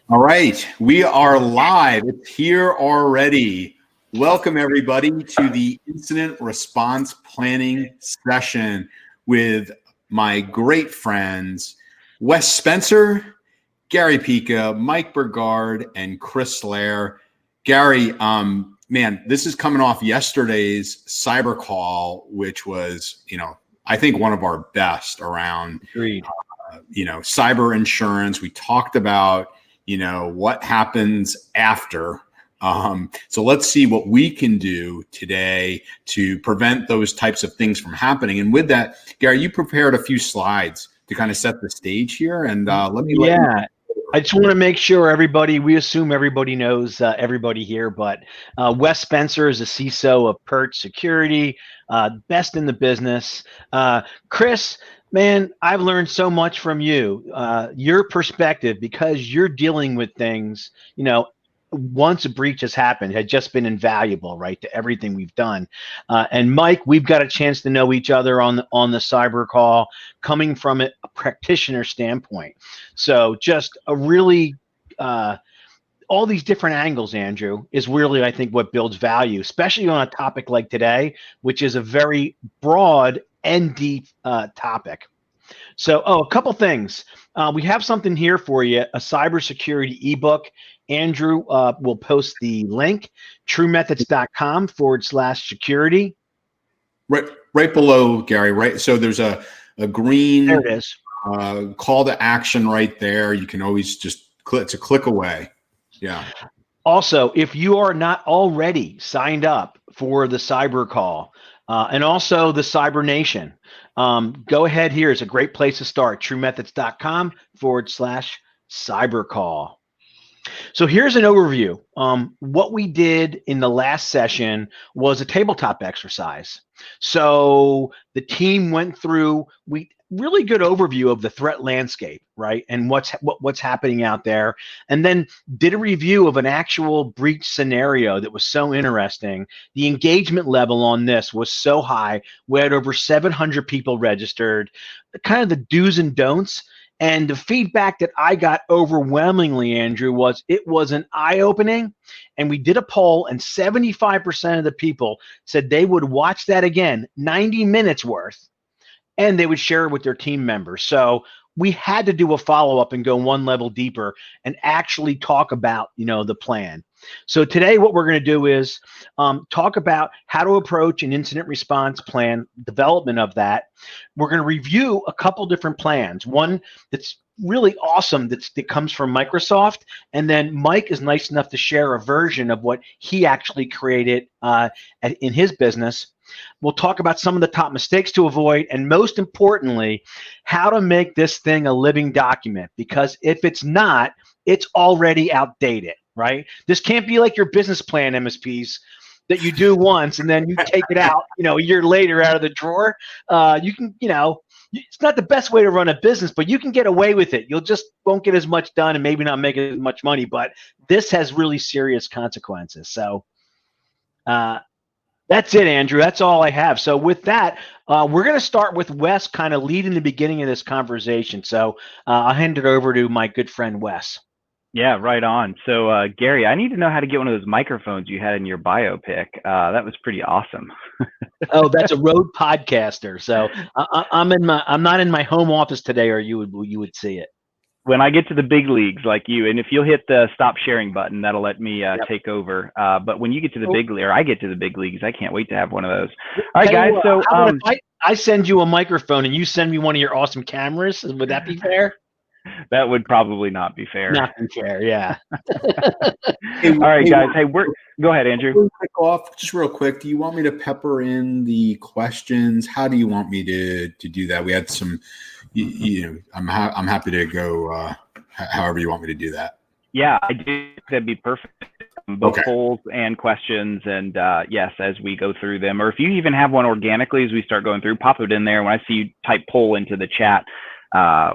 All right, we are live. It's here already. Welcome everybody to the incident response planning session with my great friends, Wes Spencer, Gary Pica, Mike Burgard, and Chris Loehr. Gary, man, this is coming off yesterday's CyberCall, which was, I think one of our best around, cyber insurance. We talked about what happens after. So let's see what we can do today to prevent those types of things from happening. And with that, Gary, you prepared a few slides to kind of set the stage here. And let me. I just want to make sure we assume everybody knows everybody here, but Wes Spencer is a CISO of Perch Security, best in the business. Chris, man, I've learned so much from you. Your perspective, because you're dealing with things, once a breach has happened, had just been invaluable, right, to everything we've done. And Mike, we've got a chance to know each other on the CyberCall, coming from a practitioner standpoint. So just a really all these different angles, Andrew, is really, I think, what builds value, especially on a topic like today, which is a very broad and deep topic. So, a couple things. We have something here for you, a cybersecurity ebook. Andrew will post the link, TruMethods.com/security. Right below, Gary, right? So there's a green there it is. Call to action right there. You can always just click. It's a click away. Yeah. Also, if you are not already signed up for the CyberCall and also the Cyber Nation, go ahead here. It's a great place to start. TruMethods.com/CyberCall. So here's an overview. What we did in the last session was a tabletop exercise. So the team went through really good overview of the threat landscape, right, and what's happening out there, and then did a review of an actual breach scenario that was so interesting. The engagement level on this was so high. We had over 700 people registered, kind of the do's and don'ts. And the feedback that I got overwhelmingly, Andrew, was it was an eye-opening. And we did a poll, and 75% of the people said they would watch that again, 90 minutes worth, and they would share it with their team members. So we had to do a follow-up and go one level deeper and actually talk about, the plan. So today what we're going to do is talk about how to approach an incident response plan, development of that. We're going to review a couple different plans. One that's really awesome that comes from Microsoft, and then Mike is nice enough to share a version of what he actually created in his business. We'll talk about some of the top mistakes to avoid, and most importantly, how to make this thing a living document, because if it's not, it's already outdated, right? This can't be like your business plan, MSPs, that you do once and then you take it out, a year later out of the drawer. You can, it's not the best way to run a business, but you can get away with it. You'll just won't get as much done and maybe not make as much money, but this has really serious consequences. So, that's it, Andrew. That's all I have. So with that, we're going to start with Wes kind of leading the beginning of this conversation. So I'll hand it over to my good friend, Wes. Yeah, right on. So Gary, I need to know how to get one of those microphones you had in your biopic. That was pretty awesome. Oh, that's a Rode Podcaster. So I'm not in my home office today, or you would see it. When I get to the big leagues like you, and if you'll hit the stop sharing button, that'll let me take over. But when you get to the big league, or I get to the big leagues, I can't wait to have one of those. All right, guys. So I send you a microphone and you send me one of your awesome cameras. Would that be fair? That would probably not be fair. Not be fair, yeah. All right, guys. Hey, go ahead, Andrew. Kick off just real quick. Do you want me to pepper in the questions? How do you want me to do that? We had some. I'm happy to go however you want me to do that. Yeah, I do. That'd be perfect. Both polls and questions, and yes, as we go through them, or if you even have one organically as we start going through, pop it in there. When I see you type poll into the chat,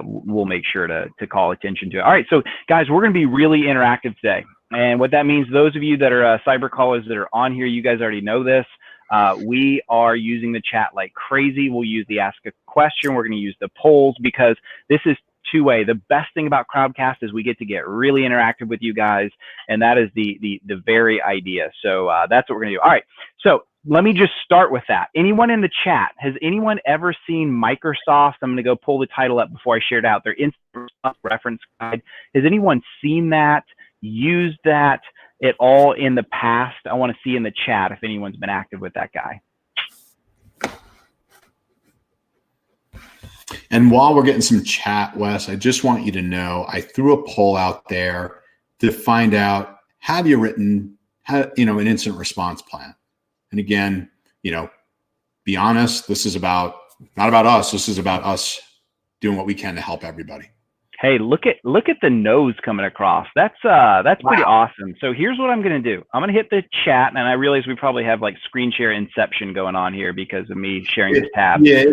we'll make sure to call attention to it. All right, so guys, we're going to be really interactive today, and what that means, those of you that are cyber callers that are on here, you guys already know this. We are using the chat like crazy. We'll use the ask a question. We're going to use the polls because this is two-way. The best thing about Crowdcast is we get to get really interactive with you guys, and that is the very idea. So that's what we're gonna do. All right, so let me just start with that. Anyone in the chat, has anyone ever seen Microsoft? I'm gonna go pull the title up before I share it out. Their Incident Response Reference Guide. Has anyone seen that, used that at all in the past? I wanna see in the chat if anyone's been active with that guy. And while we're getting some chat, Wes, I just want you to know I threw a poll out there to find out, have you written, an incident response plan? And again, be honest, this is not about us. This is about us doing what we can to help everybody. Hey, look at the nose coming across. That's pretty awesome. So here's what I'm going to do. I'm going to hit the chat, and I realize we probably have like screen share inception going on here because of me sharing this tab. Yeah.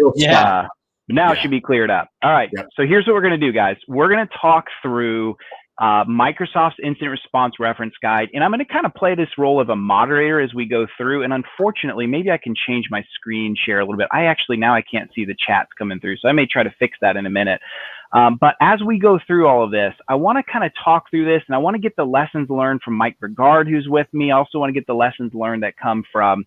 But now it should be cleared up. All right. Yep. So here's what we're going to do, guys. We're going to talk through Microsoft's Incident Response Reference Guide, and I'm going to kind of play this role of a moderator as we go through. And unfortunately, maybe I can change my screen share a little bit. Now I can't see the chats coming through, so I may try to fix that in a minute. But as we go through all of this, I want to kind of talk through this, and I want to get the lessons learned from Mike Burgard, who's with me. I also want to get the lessons learned that come from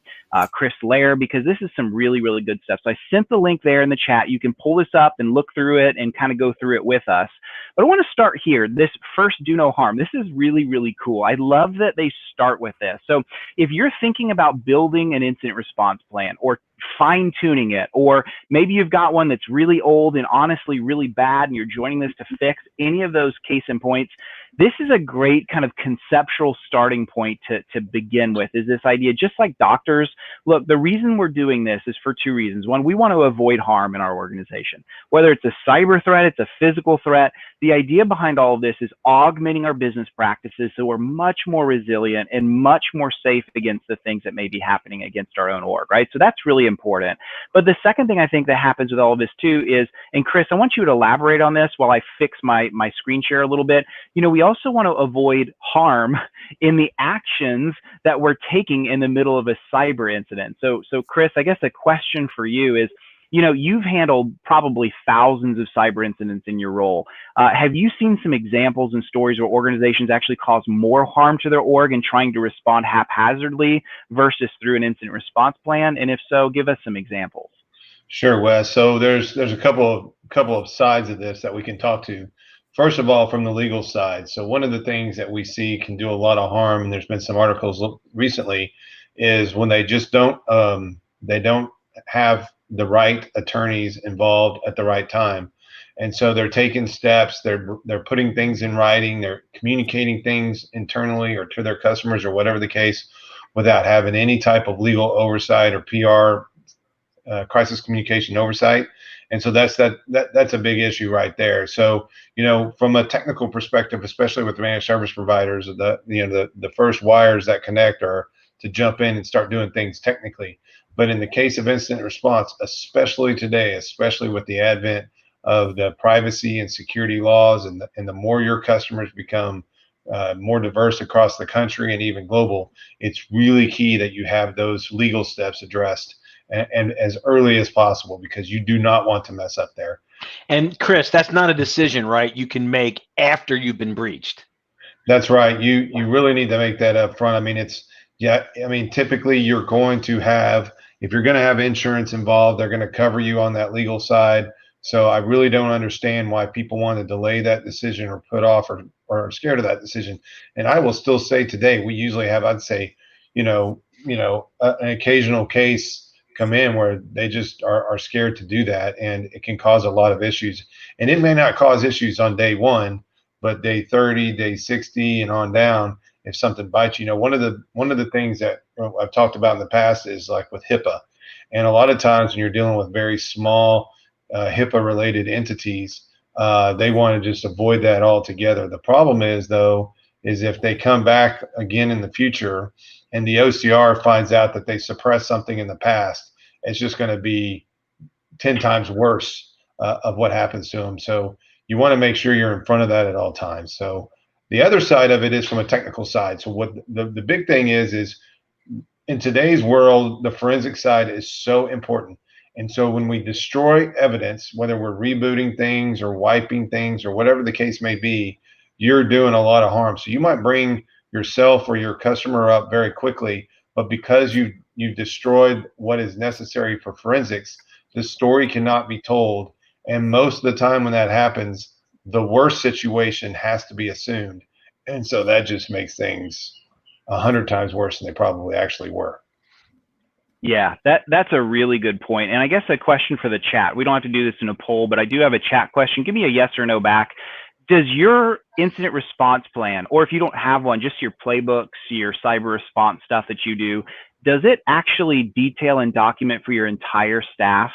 Chris Loehr, because this is some really, really good stuff. So I sent the link there in the chat. You can pull this up and look through it and kind of go through it with us. But I want to start here. This first, do no harm. This is really, really cool. I love that they start with this. So if you're thinking about building an incident response plan or fine-tuning it, or maybe you've got one that's really old and honestly really bad and you're joining this to fix any of those case in points, this is a great kind of conceptual starting point to begin with, is this idea, just like doctors. Look, the reason we're doing this is for two reasons. One, we want to avoid harm in our organization. Whether it's a cyber threat, it's a physical threat, the idea behind all of this is augmenting our business practices so we're much more resilient and much more safe against the things that may be happening against our own org, right? So that's really important. But the second thing I think that happens with all of this too is, and Chris, I want you to elaborate on this while I fix my screen share a little bit. We also want to avoid harm in the actions that we're taking in the middle of a cyber incident. So Chris, I guess a question for you is, you've handled probably thousands of cyber incidents in your role. Have you seen some examples and stories where organizations actually cause more harm to their org in trying to respond haphazardly versus through an incident response plan? And if so, give us some examples. Sure, Wes. So there's a couple of sides of this that we can talk to. First of all, from the legal side. So one of the things that we see can do a lot of harm, and there's been some articles recently, is when they just don't have the right attorneys involved at the right time. And so they're taking steps, they're putting things in writing, they're communicating things internally or to their customers or whatever the case, without having any type of legal oversight or PR, crisis communication oversight. And so that's a big issue right there. So, from a technical perspective, especially with managed service providers, the first wires that connect are to jump in and start doing things technically. But in the case of incident response, especially today, especially with the advent of the privacy and security laws, and the more your customers become more diverse across the country and even global, it's really key that you have those legal steps addressed and as early as possible, because you do not want to mess up there. And Chris, that's not a decision, right, you can make after you've been breached. That's right. You really need to make that up front. Typically you're going to have, if you're going to have insurance involved, they're going to cover you on that legal side. So I really don't understand why people want to delay that decision or put off or are scared of that decision. And I will still say today, we usually have, I'd say, an occasional case come in where they just are scared to do that, and it can cause a lot of issues. And it may not cause issues on day one, but day 30, day 60, and on down, if something bites you. One of the things that I've talked about in the past is like with HIPAA. And a lot of times when you're dealing with very small HIPAA related entities, they want to just avoid that altogether. The problem is, though, is if they come back again in the future and the OCR finds out that they suppressed something in the past, it's just going to be 10 times worse of what happens to them. So you want to make sure you're in front of that at all times. So the other side of it is from a technical side. So what the big thing is in today's world, the forensic side is so important. And so when we destroy evidence, whether we're rebooting things or wiping things or whatever the case may be, you're doing a lot of harm. So you might bring yourself or your customer up very quickly, but because you've destroyed what is necessary for forensics, the story cannot be told. And most of the time when that happens, the worst situation has to be assumed. And so that just makes things 100 times worse than they probably actually were. Yeah, that's a really good point. And I guess a question for the chat. We don't have to do this in a poll, but I do have a chat question. Give me a yes or no back. Does your incident response plan, or if you don't have one, just your playbooks, your cyber response stuff that you do, does it actually detail and document for your entire staff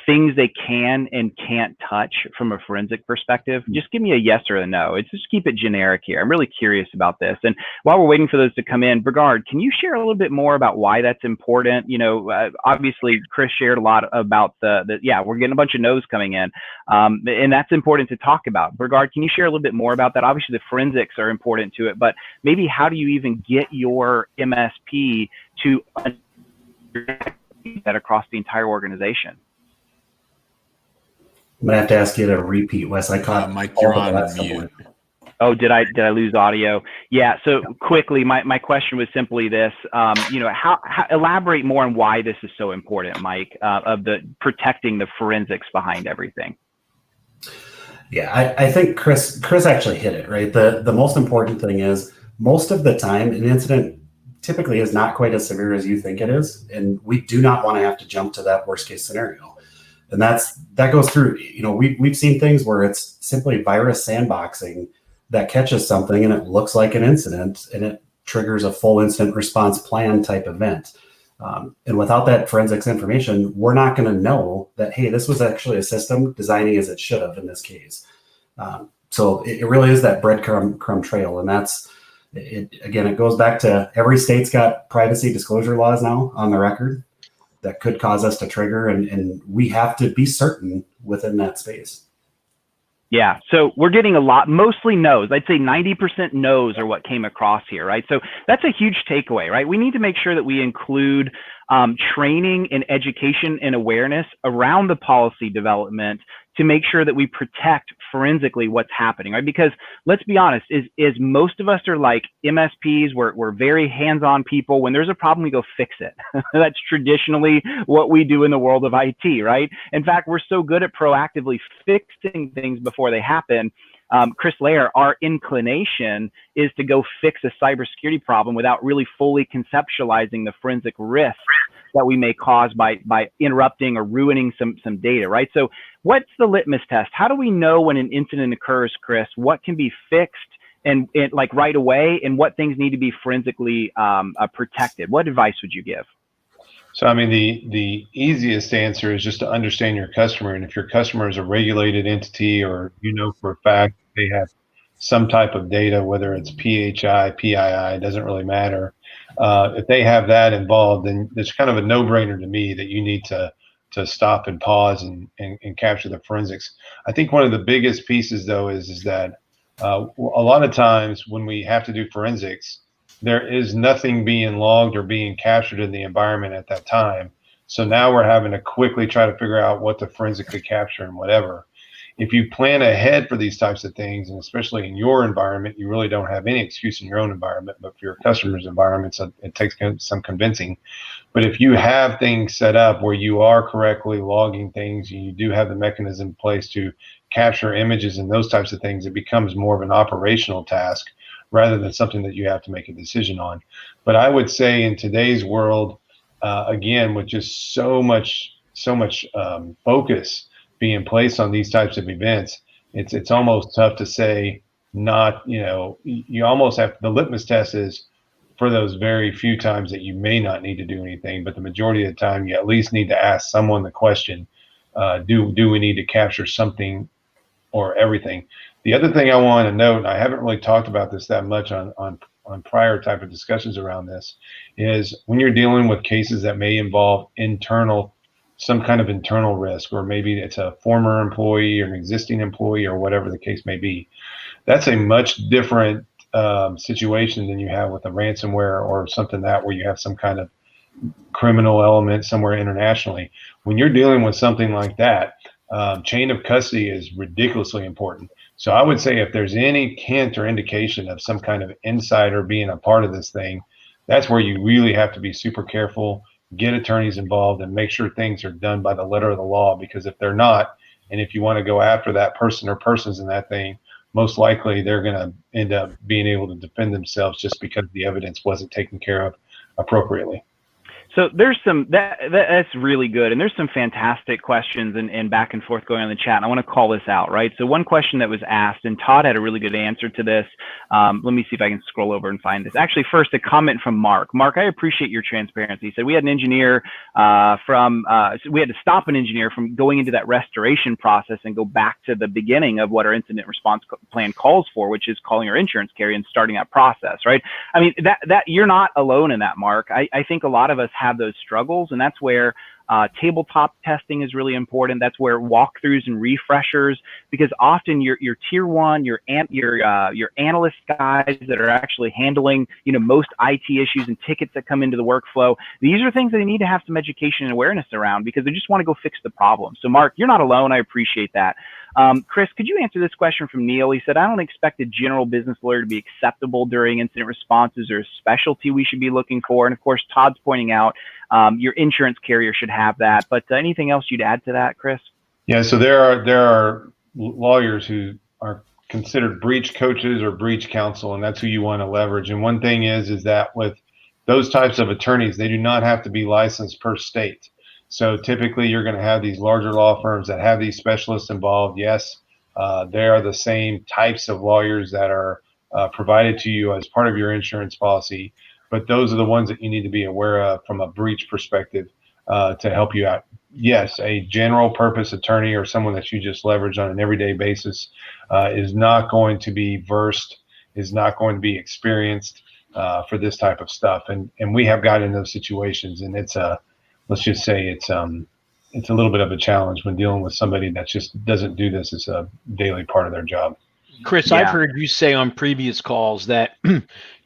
things they can and can't touch from a forensic perspective? Just give me a yes or a no. It's just keep it generic here. I'm really curious about this. And while we're waiting for those to come in, Burgard, can you share a little bit more about why that's important? You know, obviously Chris shared a lot about yeah, we're getting a bunch of no's coming in, and that's important to talk about. Burgard, can you share a little bit more about that? Obviously the forensics are important to it, but maybe how do you even get your MSP to that across the entire organization? I'm gonna have to ask you to repeat, Wes. I caught Mike, you're on mute. Oh, did I lose audio? Yeah. So quickly, my question was simply this: you know, how elaborate more on why this is so important, Mike, of the protecting the forensics behind everything. Yeah, I think Chris actually hit it right. The most important thing is most of the time an incident typically is not quite as severe as you think it is, and we do not want to have to jump to that worst case scenario. And that goes through, you know, we've seen things where it's simply virus sandboxing that catches something and it looks like an incident and it triggers a full incident response plan type event. And without that forensics information, we're not going to know that, hey, this was actually a system designing as it should have in this case. So it really is that breadcrumb trail. And that's, again, it goes back to every state's got privacy disclosure laws now on the record that could cause us to trigger, and we have to be certain within that space. Yeah, so we're getting a lot, mostly no's. I'd say 90% no's are what came across here, right? So that's a huge takeaway, right? We need to make sure that we include training and education and awareness around the policy development to make sure that we protect forensically what's happening, right? Because let's be honest, is most of us are like MSPs, we're very hands-on people. When there's a problem, we go fix it. That's traditionally what we do in the world of IT, right? In fact, we're so good at proactively fixing things before they happen. Chris Loehr, our inclination is to go fix a cybersecurity problem without really fully conceptualizing the forensic risks that we may cause by interrupting or ruining some data, right? So what's the litmus test? How do we know when an incident occurs, Chris? What can be fixed and like right away, and what things need to be forensically protected? What advice would you give? So, I mean, the easiest answer is just to understand your customer. And if your customer is a regulated entity, or you know for a fact they have some type of data, whether it's PHI, PII, it doesn't really matter. If they have that involved, then it's kind of a no-brainer to me that you need to stop and pause and capture the forensics. I think one of the biggest pieces, though, is that a lot of times when we have to do forensics, there is nothing being logged or being captured in the environment at that time. So now we're having to quickly try to figure out what to forensically capture and whatever. If you plan ahead for these types of things, and especially in your environment, you really don't have any excuse in your own environment, but for your customer's environment, so it takes some convincing. But if you have things set up where you are correctly logging things, and you do have the mechanism in place to capture images and those types of things, it becomes more of an operational task rather than something that you have to make a decision on. But I would say in today's world, again, with just so much focus being placed on these types of events, it's almost tough to say not, you know, you almost have, the litmus test is for those very few times that you may not need to do anything, but the majority of the time you at least need to ask someone the question, do we need to capture something or everything? The other thing I want to note, and I haven't really talked about this that much on prior type of discussions around this, is when you're dealing with cases that may involve some kind of internal risk, or maybe it's a former employee or an existing employee or whatever the case may be, that's a much different situation than you have with a ransomware or something where you have some kind of criminal element somewhere internationally. When you're dealing with something like that, chain of custody is ridiculously important. So I would say if there's any hint or indication of some kind of insider being a part of this thing, that's where you really have to be super careful, get attorneys involved, and make sure things are done by the letter of the law. Because if they're not, and if you want to go after that person or persons in that thing, most likely they're going to end up being able to defend themselves just because the evidence wasn't taken care of appropriately. So there's some that's really good, and there's some fantastic questions and back and forth going on in the chat. And I want to call this out, right? So one question that was asked, and Todd had a really good answer to this. Let me see if I can scroll over and find this. Actually, first a comment from Mark. Mark, I appreciate your transparency. He said we had an engineer so we had to stop an engineer from going into that restoration process and go back to the beginning of what our incident response plan calls for, which is calling our insurance carrier and starting that process, right? I mean, that you're not alone in that, Mark. I think a lot of us have those struggles, and that's where tabletop testing is really important. That's where walkthroughs and refreshers, because often your tier one, your analyst guys that are actually handling most IT issues and tickets that come into the workflow, these are things that they need to have some education and awareness around because they just want to go fix the problem. So Mark, you're not alone. I appreciate that. Chris, could you answer this question from Neil? He said, I don't expect a general business lawyer to be acceptable during incident responses or a specialty we should be looking for. And of course, Todd's pointing out your insurance carrier should have that. But anything else you'd add to that, Chris? Yeah, so there are lawyers who are considered breach coaches or breach counsel, and that's who you want to leverage. And one thing is that with those types of attorneys, they do not have to be licensed per state. So typically you're going to have these larger law firms that have these specialists involved. Yes, they are the same types of lawyers that are provided to you as part of your insurance policy, but those are the ones that you need to be aware of from a breach perspective to help you out. Yes, a general purpose attorney or someone that you just leverage on an everyday basis is not going to be versed, is not going to be experienced for this type of stuff. And we have gotten in those situations, and it's let's just say it's a little bit of a challenge when dealing with somebody that just doesn't do this as a daily part of their job. Chris, yeah. I've heard you say on previous calls that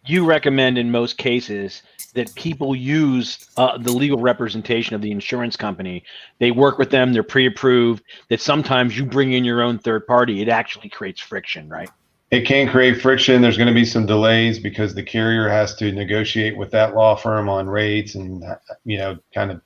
you recommend in most cases that people use the legal representation of the insurance company. They work with them, they're pre-approved, that sometimes you bring in your own third party. It actually creates friction, right? It can create friction. There's going to be some delays because the carrier has to negotiate with that law firm on rates and, kind of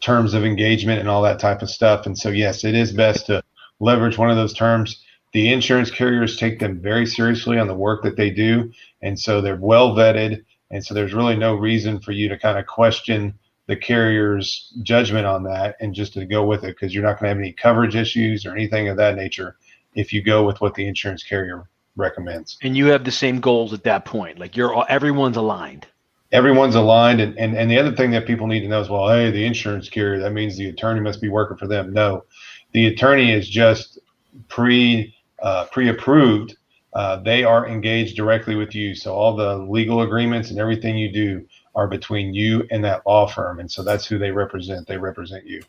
terms of engagement and all that type of stuff. And so, yes, it is best to leverage one of those terms. The insurance carriers take them very seriously on the work that they do. And so they're well vetted. And so there's really no reason for you to kind of question the carrier's judgment on that and just to go with it, because you're not going to have any coverage issues or anything of that nature if you go with what the insurance carrier recommends. And you have the same goals at that point. Like everyone's aligned. Everyone's aligned. And the other thing that people need to know is, well, hey, the insurance carrier, that means the attorney must be working for them. No, the attorney is just pre-approved. They are engaged directly with you. So all the legal agreements and everything you do are between you and that law firm. And so that's who they represent. They represent you.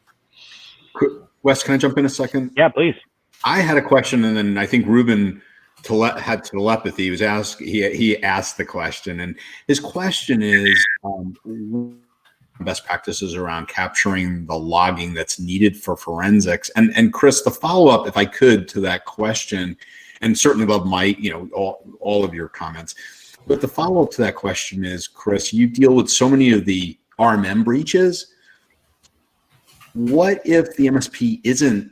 Wes, can I jump in a second? Yeah, please. I had a question, and then I think Ruben had telepathy. He asked the question, and his question is best practices around capturing the logging that's needed for forensics. And Chris, the follow-up, if I could, to that question, and certainly love Mike, all of your comments. But the follow-up to that question is, Chris, you deal with so many of the RMM breaches. What if the MSP isn't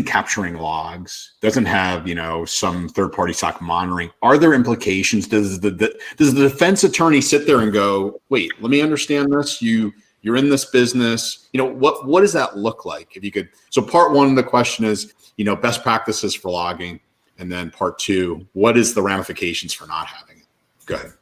capturing logs, doesn't have, some third-party SOC monitoring? Are there implications? Does the defense attorney sit there and go, wait, let me understand this. You're in this business. What does that look like? If you could. So part one of the question is, best practices for logging. And then part two, what is the ramifications for not having it? Go ahead.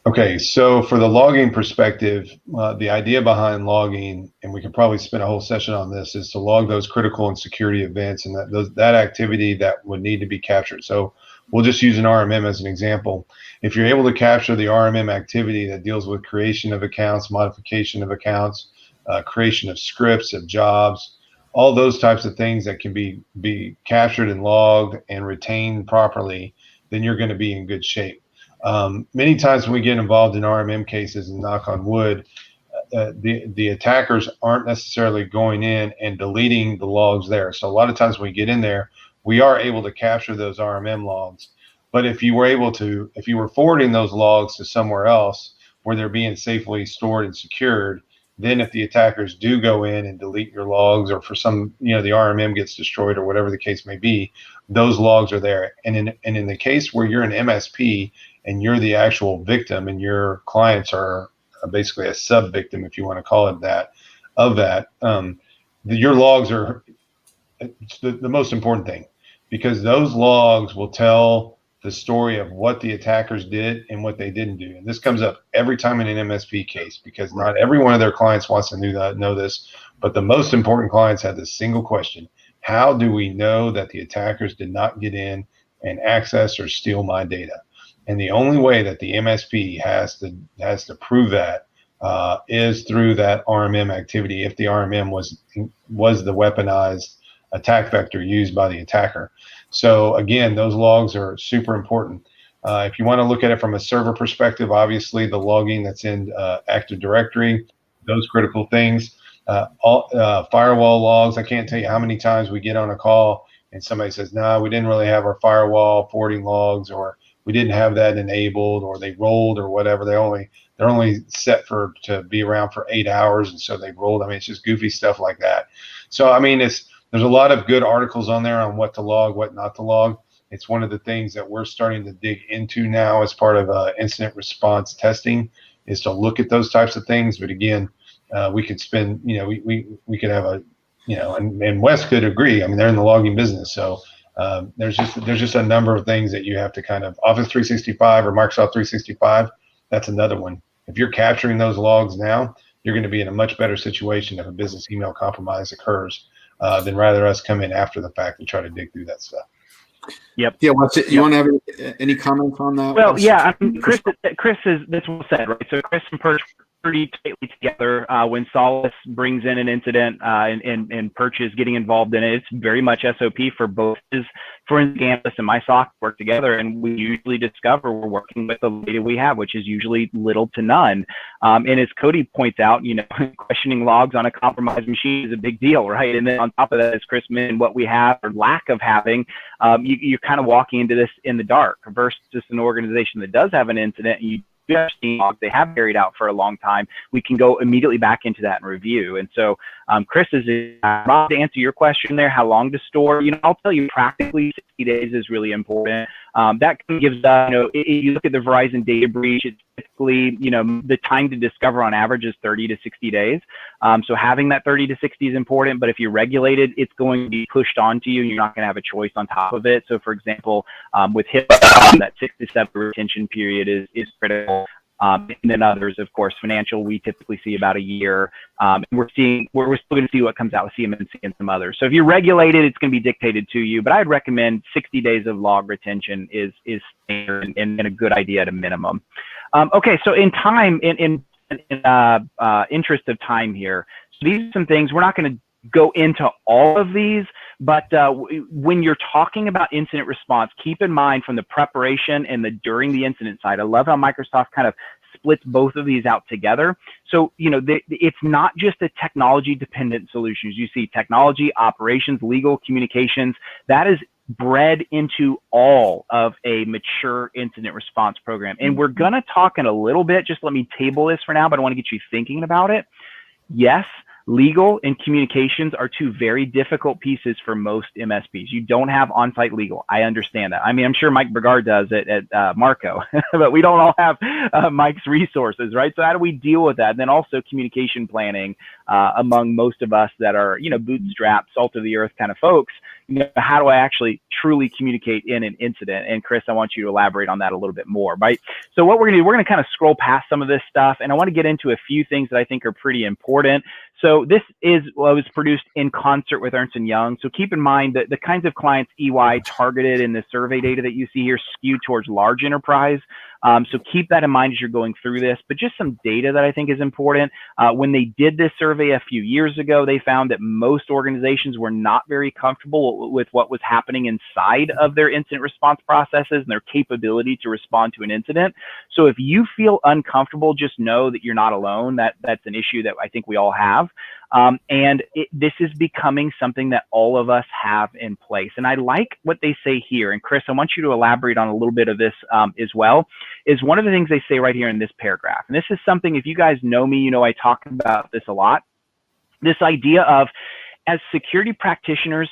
Okay, so for the logging perspective, the idea behind logging, and we could probably spend a whole session on this, is to log those critical and security events and that activity that would need to be captured. So we'll just use an RMM as an example. If you're able to capture the RMM activity that deals with creation of accounts, modification of accounts, creation of scripts, of jobs, all those types of things that can be captured and logged and retained properly, then you're going to be in good shape. Many times when we get involved in RMM cases, and knock on wood, the attackers aren't necessarily going in and deleting the logs there. So a lot of times when we get in there, we are able to capture those RMM logs. But if you were forwarding those logs to somewhere else where they're being safely stored and secured, then if the attackers do go in and delete your logs, or for some, the RMM gets destroyed or whatever the case may be, those logs are there. And in the case where you're an MSP and you're the actual victim and your clients are basically a sub-victim, if you want to call it that, your logs are the most important thing, because those logs will tell the story of what the attackers did and what they didn't do. And this comes up every time in an MSP case, because not every one of their clients wants to know this, but the most important clients have this single question: how do we know that the attackers did not get in and access or steal my data? And the only way that the MSP has to prove that is through that RMM activity, if the RMM was the weaponized attack vector used by the attacker. So again, those logs are super important. If you want to look at it from a server perspective, obviously the logging that's in Active Directory, those critical things, all firewall logs. I can't tell you how many times we get on a call and somebody says, "No, we didn't really have our firewall forwarding logs," or "we didn't have that enabled," or "they rolled," or whatever. They're only set to be around for 8 hours, and so they rolled. I mean, it's just goofy stuff like that. So I mean, there's a lot of good articles on there on what to log, what not to log. It's one of the things that we're starting to dig into now as part of incident response testing, is to look at those types of things. But again, we could spend, we could have and Wes could agree. I mean, they're in the logging business, so there's just a number of things that you have to kind of, Office 365 or Microsoft 365. That's another one. If you're capturing those logs now, you're going to be in a much better situation if a business email compromise occurs, than rather us come in after the fact and try to dig through that stuff. Yep. Yeah. You want to have any comments on that? Well, yeah. I mean, Chris is, that's well said, right? So Chris and Perch pretty tightly together. When Solis brings in an incident and Perch is getting involved in it, it's very much SOP for both his forensic analyst and my SOC work together, and we usually discover we're working with the data we have, which is usually little to none. And as Cody points out, questioning logs on a compromised machine is a big deal, right? And then on top of that, as Chris mentioned, what we have or lack of having, you're kind of walking into this in the dark versus an organization that does have an incident and you have seen logs they have carried out for a long time. We can go immediately back into that and review. And so Chris, Rob, to answer your question there, how long to store, I'll tell you, practically 60 days is really important. That gives us, if you look at the Verizon data breach, it's typically, the time to discover on average is 30 to 60 days. So having that 30 to 60 is important, but if you're regulated, it's going to be pushed onto you and you're not going to have a choice on top of it. So for example, with HIPAA, that 6 to 7 retention period is critical. And then others, of course, financial, we typically see about a year. We're still going to see what comes out with CMMC and some others. So if you're regulated, it's going to be dictated to you. But I'd recommend 60 days of log retention is standard and a good idea at a minimum. Okay, so in time, in interest of time here, so these are some things we're not going to go into all of these, but when you're talking about incident response, keep in mind from the preparation and the during the incident side. I love how Microsoft kind of splits both of these out together. So, it's not just a technology dependent solutions. You see technology, operations, legal, communications, that is bred into all of a mature incident response program. And we're going to talk in a little bit, just let me table this for now, but I want to get you thinking about it. Yes, legal and communications are two very difficult pieces for most MSPs. You don't have on-site legal. I understand that. I mean, I'm sure Mike Burgard does it at Marco, but we don't all have Mike's resources, right? So how do we deal with that? And then also communication planning among most of us that are, bootstrap, salt of the earth kind of folks. How do I actually truly communicate in an incident? And Chris, I want you to elaborate on that a little bit more, right? So what we're going to do, we're going to kind of scroll past some of this stuff, and I want to get into a few things that I think are pretty important. So this was produced in concert with Ernst & Young. So keep in mind that the kinds of clients EY targeted in the survey data that you see here skew towards large enterprise. So keep that in mind as you're going through this. But just some data that I think is important. When they did this survey a few years ago, they found that most organizations were not very comfortable with what was happening inside of their incident response processes and their capability to respond to an incident. So if you feel uncomfortable, just know that you're not alone. That's an issue that I think we all have. This is becoming something that all of us have in place. And I like what they say here. And Chris, I want you to elaborate on a little bit of this as well, is one of the things they say right here in this paragraph. And this is something, if you guys know me, you know I talk about this a lot. This idea of, as security practitioners,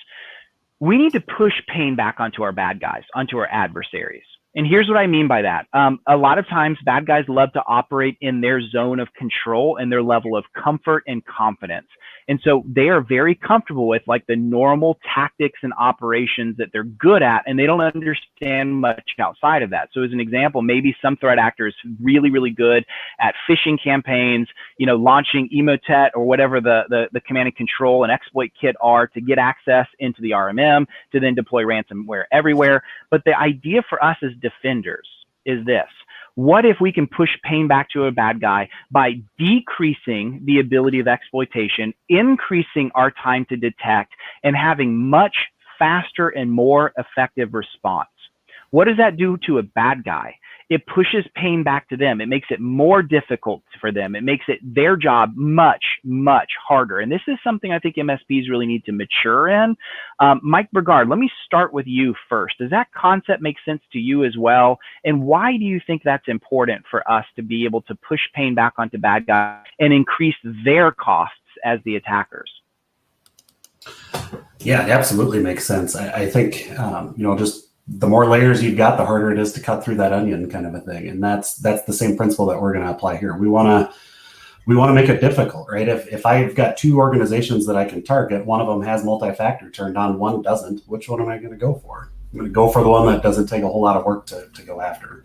we need to push pain back onto our bad guys, onto our adversaries. And here's what I mean by that. A lot of times bad guys love to operate in their zone of control and their level of comfort and confidence. And so they are very comfortable with like the normal tactics and operations that they're good at, and they don't understand much outside of that. So as an example, maybe some threat actor is really, really good at phishing campaigns, you know, launching Emotet or whatever the command and control and exploit kit are to get access into the RMM to then deploy ransomware everywhere. But the idea for us as defenders is this: what if we can push pain back to a bad guy by decreasing the ability of exploitation, increasing our time to detect, and having much faster and more effective response? What does that do to a bad guy? It pushes pain back to them. It makes it more difficult for them. It makes it their job much, much harder. And this is something I think MSPs really need to mature in. Mike Burgard, let me start with you first. Does that concept make sense to you as well? And why do you think that's important for us to be able to push pain back onto bad guys and increase their costs as the attackers? Yeah, it absolutely makes sense. I think, just the more layers you've got, the harder it is to cut through that onion, kind of a thing. And that's the same principle that we're going to apply here. We want to make it difficult, right? If I've got two organizations that I can target, one of them has multi-factor turned on, one doesn't, which one am I going to go for? I'm going to go for the one that doesn't take a whole lot of work to go after.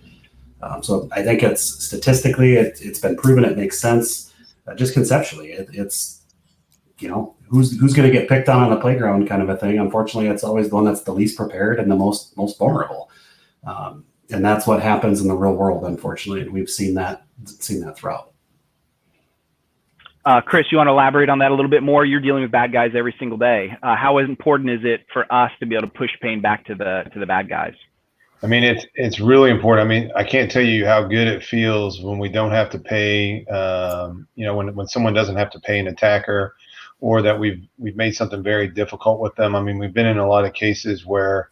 So I think it's statistically, it's been proven it makes sense. Just conceptually, it's who's going to get picked on the playground, kind of a thing. Unfortunately, it's always the one that's the least prepared and the most vulnerable. And that's what happens in the real world, unfortunately. And we've seen that throughout. Chris, you want to elaborate on that a little bit more? You're dealing with bad guys every single day. How important is it for us to be able to push pain back to the bad guys? I mean, it's really important. I mean, I can't tell you how good it feels when we don't have to pay, when someone doesn't have to pay an attacker, or that we've made something very difficult with them. I mean, we've been in a lot of cases where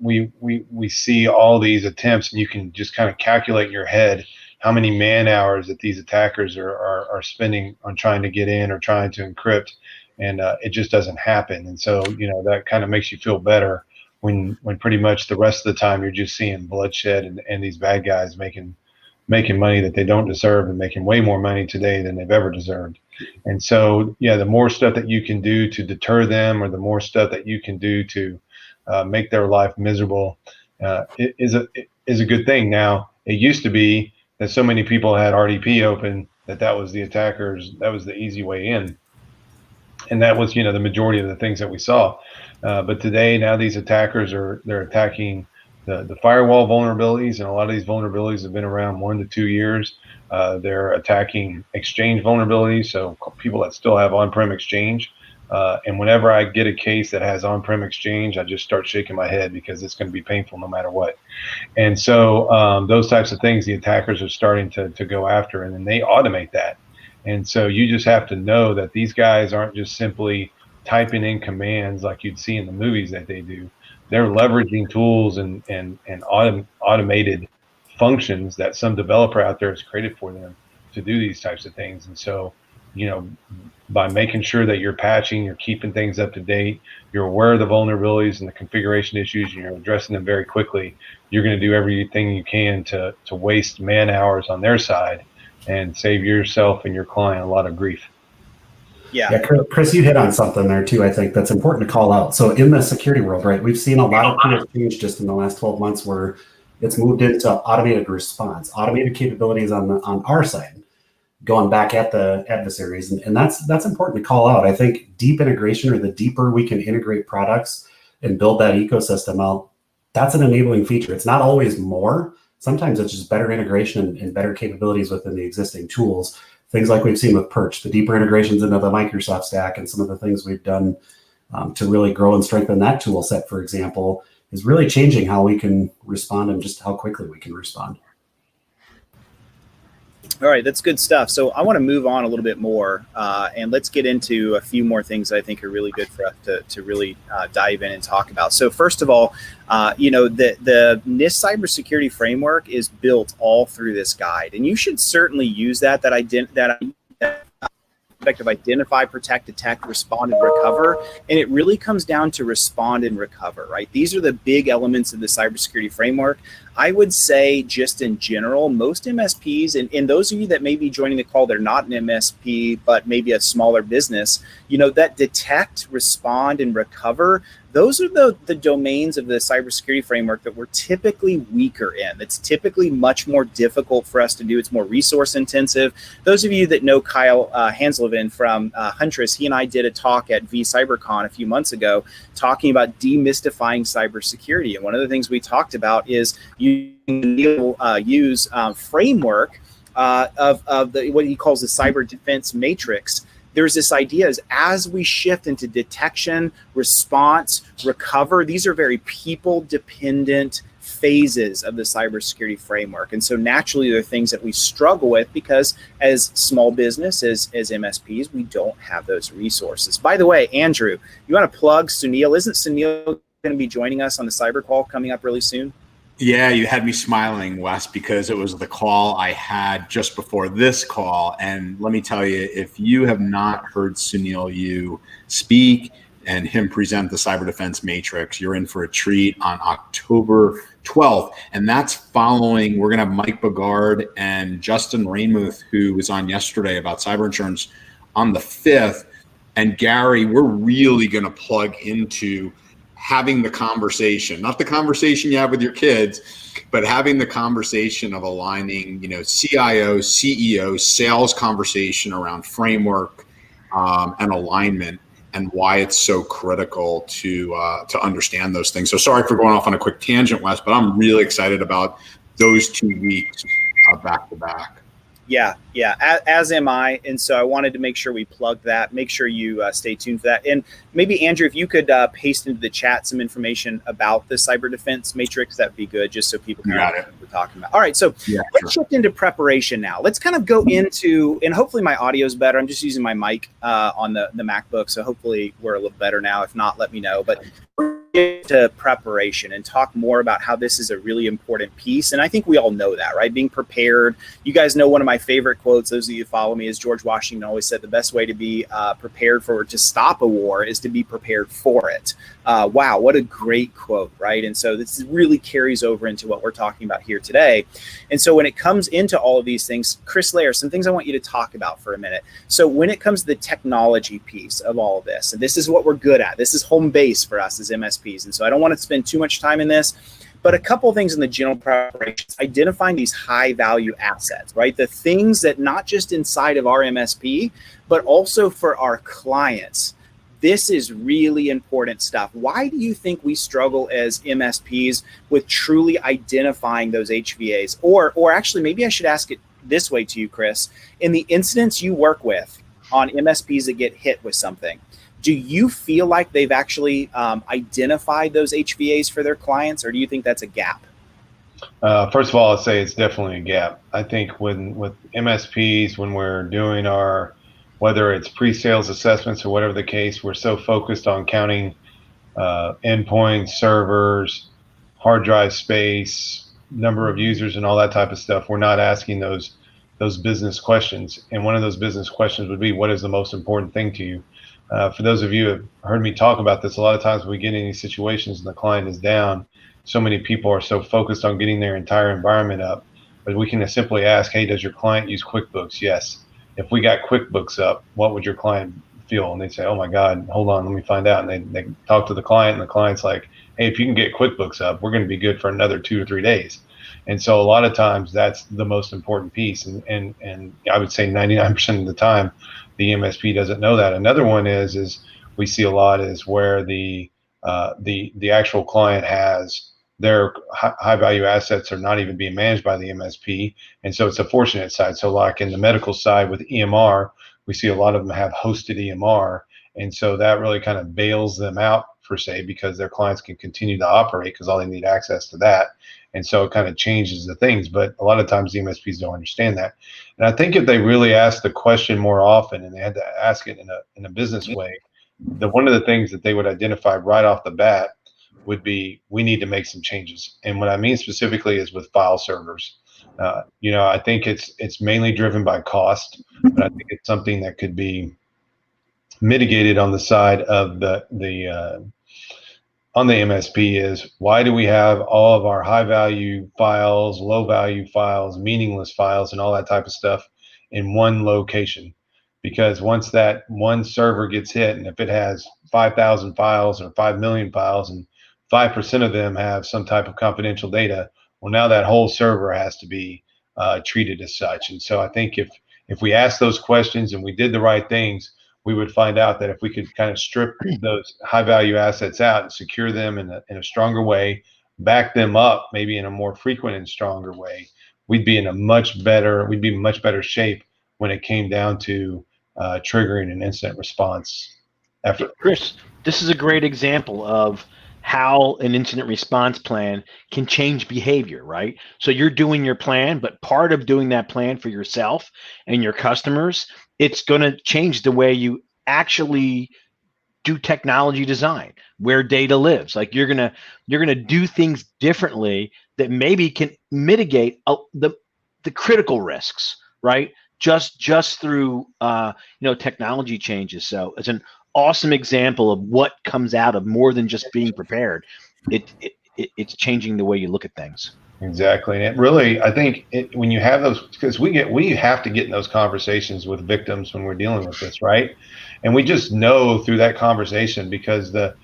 we see all these attempts, and you can just kind of calculate in your head how many man hours that these attackers are spending on trying to get in or trying to encrypt, and it just doesn't happen. And so, that kind of makes you feel better when pretty much the rest of the time you're just seeing bloodshed and these bad guys making money that they don't deserve, and making way more money today than they've ever deserved. And so, the more stuff that you can do to deter them, or the more stuff that you can do to make their life miserable, is a good thing. Now, it used to be that so many people had RDP open that was the attackers, that was the easy way in. And that was, the majority of the things that we saw. But today, now these attackers they're attacking the firewall vulnerabilities, and a lot of these vulnerabilities have been around 1 to 2 years. They're attacking Exchange vulnerabilities, so people that still have on-prem Exchange. And whenever I get a case that has on-prem Exchange, I just start shaking my head, because it's going to be painful no matter what. And so those types of things the attackers are starting to go after, and then they automate that. And so you just have to know that these guys aren't just simply typing in commands like you'd see in the movies that they do. They're leveraging tools and automated functions that some developer out there has created for them to do these types of things. And so, by making sure that you're patching, you're keeping things up to date, you're aware of the vulnerabilities and the configuration issues, and you're addressing them very quickly, you're going to do everything you can to waste man hours on their side and save yourself and your client a lot of grief. Yeah, Chris, you hit on something there too. I think that's important to call out. So in the security world, right, we've seen a lot of tools change just in the last 12 months, where it's moved into automated response, automated capabilities on our side, going back at the adversaries, and that's important to call out. I think deep integration, or the deeper we can integrate products and build that ecosystem out, that's an enabling feature. It's not always more, Sometimes it's just better integration and better capabilities within the existing tools. Things like we've seen with Perch, the deeper integrations into the Microsoft stack, and some of the things we've done to really grow and strengthen that tool set, for example, is really changing how we can respond and just how quickly we can respond. All right, that's good stuff. So I want to move on a little bit more, and let's get into a few more things that I think are really good for us to really dive in and talk about. So first of all, you know, the NIST cybersecurity framework is built all through this guide, and you should certainly use that aspect of identify, protect, detect, respond, and recover. And it really comes down to respond and recover, right? These are the big elements of the cybersecurity framework. I would say just in general, most MSPs, and those of you that may be joining the call, they're not an MSP, but maybe a smaller business, you know, that detect, respond, and recover, those are the domains of the cybersecurity framework that we're typically weaker in. That's typically much more difficult for us to do. It's more resource intensive. Those of you that know Kyle Hanslevin from Huntress, he and I did a talk at vCyberCon a few months ago talking about demystifying cybersecurity. And one of the things we talked about is use framework of the what he calls the cyber defense matrix. There's this idea is as we shift into detection, response, recover, these are very people dependent phases of the cybersecurity framework. And so naturally there are things that we struggle with because as small business, as MSPs, we don't have those resources. By the way, Andrew, you want to plug Sunil? Isn't Sunil going to be joining us on the CyberCall coming up really soon? Yeah, you had me smiling, Wes, because it was the call I had just before this call. And let me tell you, if you have not heard Sunil Yu speak and him present the Cyber Defense Matrix, you're in for a treat on October 12th. And that's following, we're going to have Mike Burgard and Justin Rainmuth, who was on yesterday about cyber insurance, on the 5th. And Gary, we're really going to plug into having the conversation, not the conversation you have with your kids, but having the conversation of aligning, you know, CIO, CEO, sales conversation around framework and alignment and why it's so critical to understand those things. So sorry for going off on a quick tangent, Wes, but I'm really excited about those 2 weeks back to back. Yeah, as am I. And so I wanted to make sure we plugged that. Make sure you stay tuned for that. And maybe, Andrew, if you could paste into the chat some information about the cyber defense matrix, that'd be good, just so people can know what we're talking about. All right, so let's shift into preparation now. Let's kind of go into, and hopefully my audio is better. I'm just using my mic on the MacBook, so hopefully we're a little better now. If not, let me know. But to preparation and talk more about how this is a really important piece. And I think we all know that, right? Being prepared. You guys know one of my favorite quotes, those of you who follow me, is George Washington always said the best way to be prepared to stop a war is to be prepared for it. Wow, what a great quote, right? And so this really carries over into what we're talking about here today. And so when it comes into all of these things, Chris Loehr, some things I want you to talk about for a minute. So when it comes to the technology piece of all of this, and this is what we're good at, this is home base for us as MSPs. And so I don't want to spend too much time in this, but a couple of things in the general preparations, identifying these high value assets, right? The things that not just inside of our MSP, but also for our clients. This is really important stuff. Why do you think we struggle as MSPs with truly identifying those HVAs? Or actually, maybe I should ask it this way to you, Chris. In the incidents you work with on MSPs that get hit with something, do you feel like they've actually identified those HVAs for their clients, or do you think that's a gap? First of all, I'll say it's definitely a gap. I think with MSPs, when we're doing our, whether it's pre-sales assessments or whatever the case, we're so focused on counting endpoints, servers, hard drive space, number of users, and all that type of stuff. We're not asking those business questions. And one of those business questions would be, what is the most important thing to you? For those of you who have heard me talk about this, a lot of times when we get in these situations and the client is down, so many people are so focused on getting their entire environment up. But we can simply ask, hey, does your client use QuickBooks? Yes. If we got QuickBooks up, what would your client feel? And they'd say, oh my God, hold on, let me find out. And they talk to the client, and the client's like, hey, if you can get QuickBooks up, we're going to be good for another 2 or 3 days. And so a lot of times that's the most important piece. And I would say 99% of the time, the MSP doesn't know that. Another one is we see a lot is where the actual client has their high value assets are not even being managed by the MSP. And so it's a fortunate side. So like in the medical side with EMR, we see a lot of them have hosted EMR. And so that really kind of bails them out per se, because their clients can continue to operate because all they need access to that. And so it kind of changes the things. But a lot of times the MSPs don't understand that. And I think if they really ask the question more often, and they had to ask it in a business way, one of the things that they would identify right off the bat would be, we need to make some changes. And what I mean specifically is with file servers. I think it's mainly driven by cost, but I think it's something that could be mitigated on the side of on the MSP. Is why do we have all of our high value files, low value files, meaningless files, and all that type of stuff in one location? Because once that one server gets hit, and if it has 5,000 files or 5 million files, and 5% of them have some type of confidential data, well, now that whole server has to be treated as such. And so I think if we ask those questions and we did the right things, we would find out that if we could kind of strip those high value assets out and secure them in a stronger way, back them up maybe in a more frequent and stronger way, we'd be in much better shape when it came down to triggering an incident response effort. Chris, this is a great example of how an incident response plan can change behavior, right? So you're doing your plan, but part of doing that plan for yourself and your customers, it's going to change the way you actually do technology design, where data lives. Like you're going to do things differently that maybe can mitigate the critical risks, right? Just through technology changes. So it's an awesome example of what comes out of more than just being prepared. It's changing the way you look at things. Exactly. And it really, I think when you have those, because we have to get in those conversations with victims when we're dealing with this, right? And we just know through that conversation, because the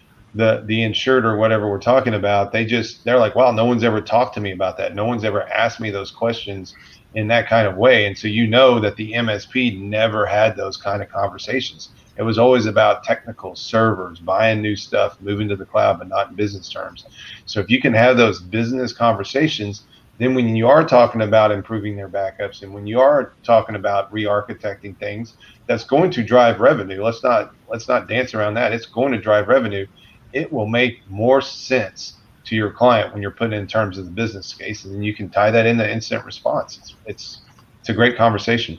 insured or whatever we're talking about, they're like, wow, no one's ever talked to me about that. No one's ever asked me those questions in that kind of way. And so you know that the MSP never had those kind of conversations. It was always about technical servers, buying new stuff, moving to the cloud, but not in business terms. So if you can have those business conversations, then when you are talking about improving their backups, and when you are talking about re-architecting things, that's going to drive revenue. Let's not dance around that. It's going to drive revenue. It will make more sense to your client when you're putting in terms of the business case, and then you can tie that into incident response. It's a great conversation.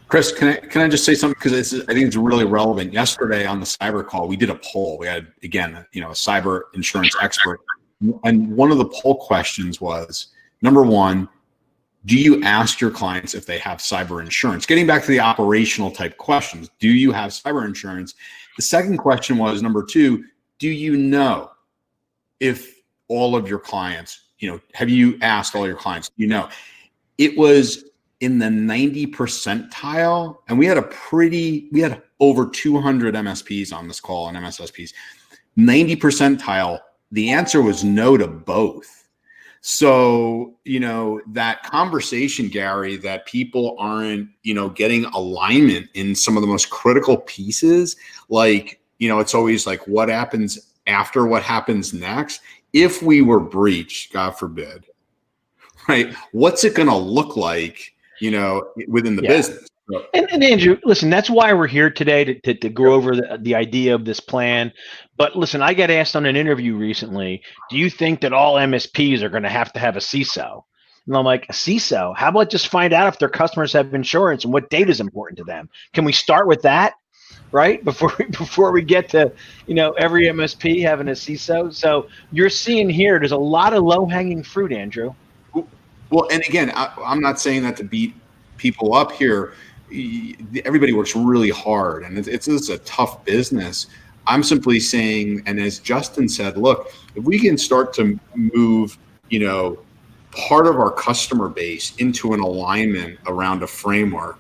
Chris, can I just say something, because I think it's really relevant. Yesterday on the CyberCall, we did a poll. We had, again, a cyber insurance expert, and one of the poll questions was, number one, do you ask your clients if they have cyber insurance? Getting back to the operational type questions, do you have cyber insurance? The second question was, number two, do you know if all of your clients, have you asked all your clients? It was in the 90 percentile, and we had over 200 MSPs on this call and MSSPs. 90 percentile, the answer was no to both. So, that conversation, Gary, that people aren't, getting alignment in some of the most critical pieces, like, it's always like, what happens after what happens next? If we were breached, God forbid, right? What's it going to look like, within the business? And Andrew, listen, that's why we're here today to go over the idea of this plan. But listen, I got asked on an interview recently, do you think that all MSPs are going to have a CISO? And I'm like, a CISO? How about just find out if their customers have insurance and what data is important to them? Can we start with that, right? Before we get to, every MSP having a CISO. So you're seeing here, there's a lot of low-hanging fruit, Andrew. Well, and again, I'm not saying that to beat people up here. Everybody works really hard, and it's a tough business. I'm simply saying, and as Justin said, look, if we can start to move, part of our customer base into an alignment around a framework,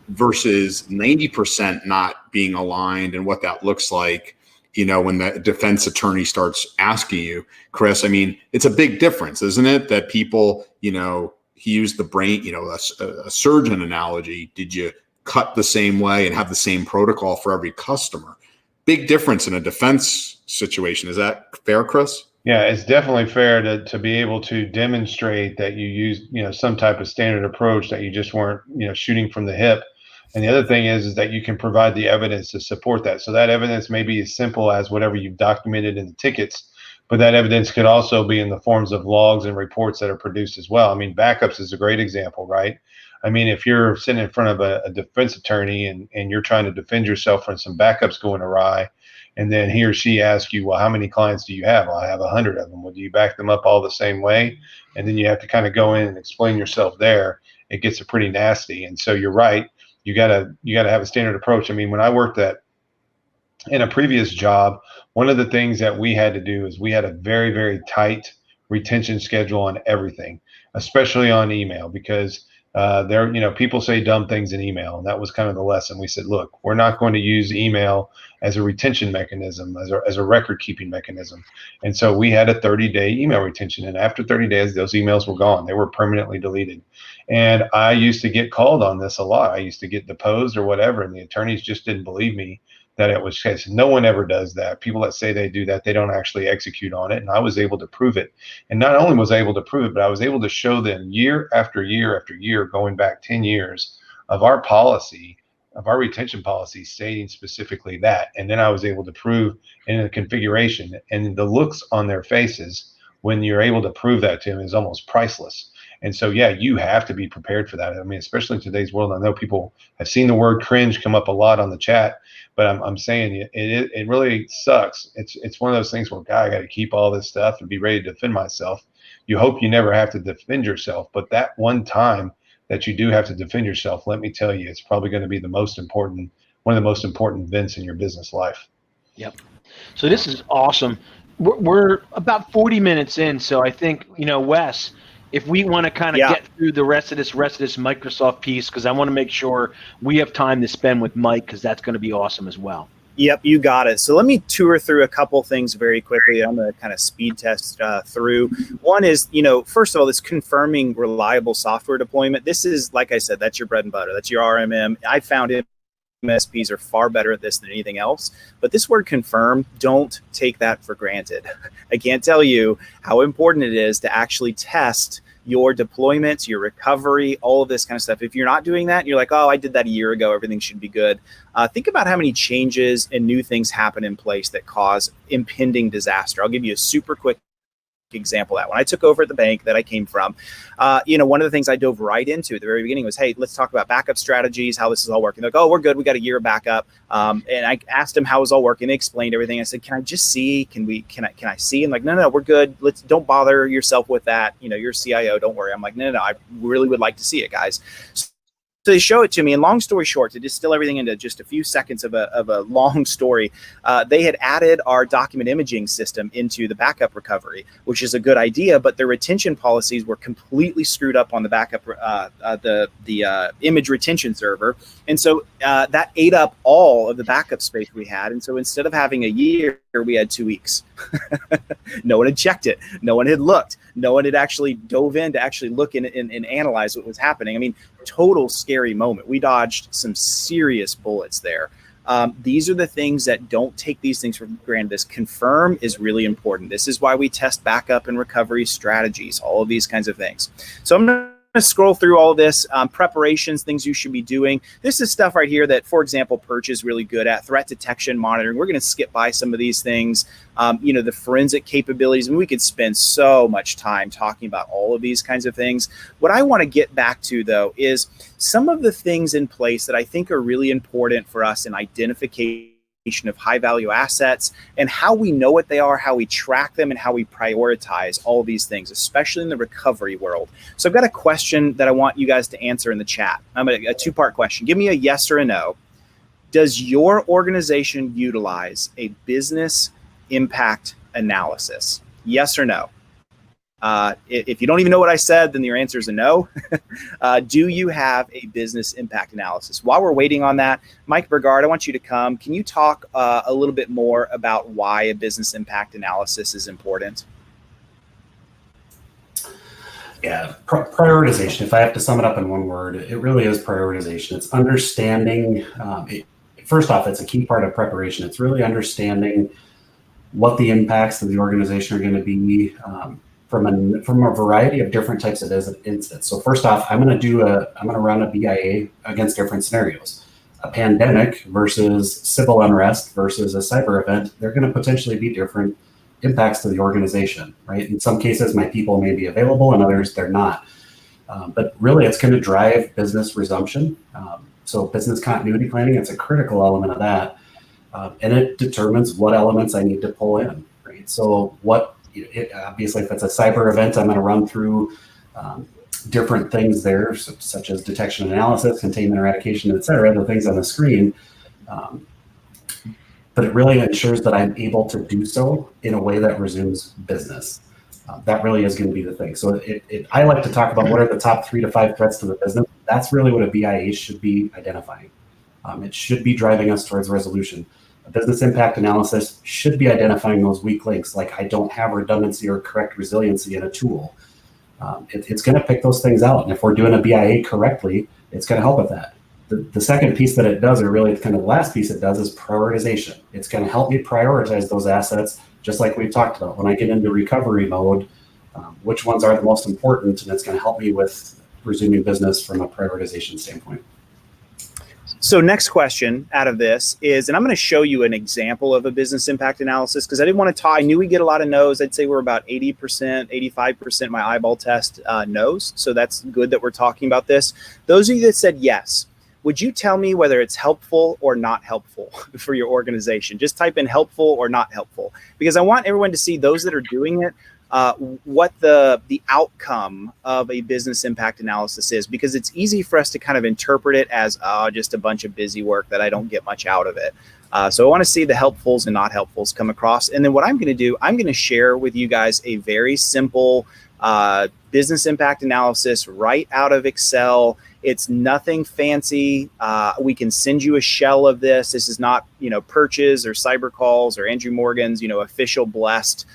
versus 90% not being aligned, and what that looks like, when the defense attorney starts asking you, Chris, it's a big difference, isn't it? That people, he used the brain, a surgeon analogy. Did you cut the same way and have the same protocol for every customer? Big difference in a defense situation. Is that fair, Chris? Yeah, it's definitely fair to be able to demonstrate that you use, some type of standard approach, that you just weren't, shooting from the hip. And the other thing is that you can provide the evidence to support that. So that evidence may be as simple as whatever you've documented in the tickets, but that evidence could also be in the forms of logs and reports that are produced as well. I mean, backups is a great example, right? I mean, if you're sitting in front of a defense attorney and you're trying to defend yourself from some backups going awry, and then he or she asks you, well, how many clients do you have? Well, I have 100 of them. Well, do you back them up all the same way? And then you have to kind of go in and explain yourself there. It gets pretty nasty. And so you're right. You gotta have a standard approach. I mean, when I worked in a previous job, one of the things that we had to do is we had a very, very tight retention schedule on everything, especially on email, because people say dumb things in email, and that was kind of the lesson. We said, look, we're not going to use email as a retention mechanism, as a record keeping mechanism. And so we had a 30-day email retention, and after 30 days, those emails were gone. They were permanently deleted. And I used to get called on this a lot. I used to get deposed or whatever, and the attorneys just didn't believe me that it was case. No one ever does that. People that say they do that, they don't actually execute on it. And I was able to prove it. And not only was I able to prove it, but I was able to show them year after year after year, going back 10 years, of our policy, of our retention policy stating specifically that. And then I was able to prove in the configuration, and the looks on their faces when you're able to prove that to them is almost priceless. And so, yeah, you have to be prepared for that. I mean, especially in today's world. I know people have seen the word cringe come up a lot on the chat, but I'm saying it really sucks. It's one of those things where, God, I got to keep all this stuff and be ready to defend myself. You hope you never have to defend yourself, but that one time that you do have to defend yourself, let me tell you, it's probably going to be one of the most important events in your business life. Yep. So this is awesome. We're about 40 minutes in, so I think, Wes, if we want to kind of get through the rest of this Microsoft piece, because I want to make sure we have time to spend with Mike, because that's going to be awesome as well. Yep, you got it. So let me tour through a couple things very quickly. I'm going to kind of speed test through. One is, first of all, this confirming reliable software deployment. This is, like I said, that's your bread and butter. That's your RMM. I found MSPs are far better at this than anything else. But this word confirm, don't take that for granted. I can't tell you how important it is to actually test your deployments, your recovery, all of this kind of stuff. If you're not doing that, you're like, oh, I did that a year ago, everything should be good. Think about how many changes and new things happen in place that cause impending disaster. I'll give you a super quick example of that. When I took over at the bank that I came from, one of the things I dove right into at the very beginning was, hey, let's talk about backup strategies, how this is all working. They're like, oh, we're good. We got a year of backup. And I asked them how it was all working. They explained everything. I said, can I just see? Can I see? And like, no, we're good. Don't bother yourself with that. You're CIO. Don't worry. I'm like, no, I really would like to see it, guys. So they show it to me, and long story short, to distill everything into just a few seconds of a long story, they had added our document imaging system into the backup recovery, which is a good idea, but their retention policies were completely screwed up on the backup, the image retention server, and so that ate up all of the backup space we had, and so instead of having a year, we had 2 weeks. No one had checked it. No one had looked. No one had actually dove in to actually look and analyze what was happening. I mean, total scary moment. We dodged some serious bullets there. These are the things that don't take these things for granted. This confirm is really important. This is why we test backup and recovery strategies, all of these kinds of things. So I'm going to scroll through all of this, preparations, things you should be doing. This is stuff right here that, for example, Perch is really good at. Threat detection, monitoring. We're going to skip by some of these things. The forensic capabilities. I mean, we could spend so much time talking about all of these kinds of things. What I want to get back to, though, is some of the things in place that I think are really important for us in identification of high value assets and how we know what they are, how we track them, and how we prioritize all of these things, especially in the recovery world. So I've got a question that I want you guys to answer in the chat. A two-part question. Give me a yes or a no. Does your organization utilize a business impact analysis? Yes or no? If you don't even know what I said, then your answer is a no. Do you have a business impact analysis? While we're waiting on that, Mike Burgard, I want you to come. Can you talk a little bit more about why a business impact analysis is important? Yeah, prioritization. If I have to sum it up in one word, it really is prioritization. It's understanding. First off, it's a key part of preparation. It's really understanding what the impacts of the organization are going to be from a variety of different types of incidents. So first off, I'm going to run a BIA against different scenarios. A pandemic versus civil unrest versus a cyber event, they're going to potentially be different impacts to the organization, right? In some cases, my people may be available, in others, they're not. But really, it's going to drive business resumption. So business continuity planning, it's a critical element of that. And it determines what elements I need to pull in, right? So obviously, if it's a cyber event, I'm going to run through different things there, such as detection analysis, containment eradication, et cetera, the things on the screen. But it really ensures that I'm able to do so in a way that resumes business. That really is going to be the thing. So I like to talk about what are the top 3 to 5 threats to the business. That's really what a BIA should be identifying. It should be driving us towards resolution. A business impact analysis should be identifying those weak links, like I don't have redundancy or correct resiliency in a tool. It's going to pick those things out. And if we're doing a BIA correctly, it's going to help with that. The second piece that it does, or really kind of the last piece it does, is prioritization. It's going to help me prioritize those assets, just like we've talked about. When I get into recovery mode, which ones are the most important, and it's going to help me with resuming business from a prioritization standpoint. So next question out of this is, and I'm going to show you an example of a business impact analysis, because I didn't want to talk. I knew we get a lot of no's. I'd say we're about 80%, 85% my eyeball test no's. So that's good that we're talking about this. Those of you that said yes, would you tell me whether it's helpful or not helpful for your organization? Just type in helpful or not helpful, because I want everyone to see, those that are doing it, what the outcome of a business impact analysis is, because it's easy for us to kind of interpret it as just a bunch of busy work that I don't get much out of it. So I want to see the helpfuls and not helpfuls come across. And then what I'm going to do, I'm going to share with you guys a very simple business impact analysis right out of Excel. It's nothing fancy. We can send you a shell of this. This is not, Perch's or CyberCall's or Andrew Morgan's, official blessed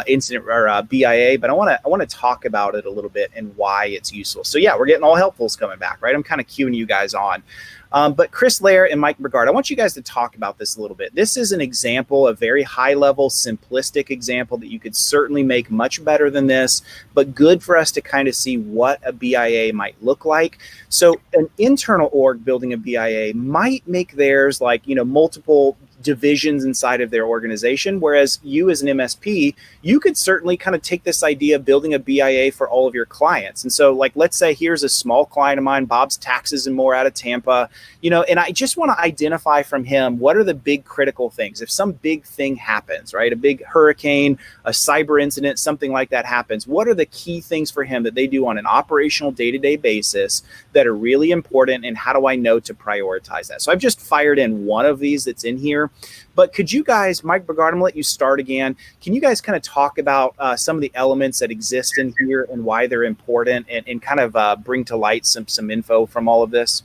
incident or BIA, but I want to talk about it a little bit and why it's useful. So yeah, we're getting all helpfuls coming back, right? I'm kind of cueing you guys on. But Chris Loehr and Mike Burgard, I want you guys to talk about this a little bit. This is an example, a very high level, simplistic example that you could certainly make much better than this, but good for us to kind of see what a BIA might look like. So an internal org building a BIA might make theirs like, multiple divisions inside of their organization, whereas you as an MSP, you could certainly kind of take this idea of building a BIA for all of your clients. And so like, let's say here's a small client of mine, Bob's Taxes and More out of Tampa, and I just want to identify from him, what are the big critical things? If some big thing happens, right? A big hurricane, a cyber incident, something like that happens, what are the key things for him that they do on an operational day-to-day basis that are really important? And how do I know to prioritize that? So I've just fired in one of these that's in here. But could you guys, Mike Burgard, I'm going to let you start again. Can you guys kind of talk about some of the elements that exist in here and why they're important, and kind of bring to light some info from all of this?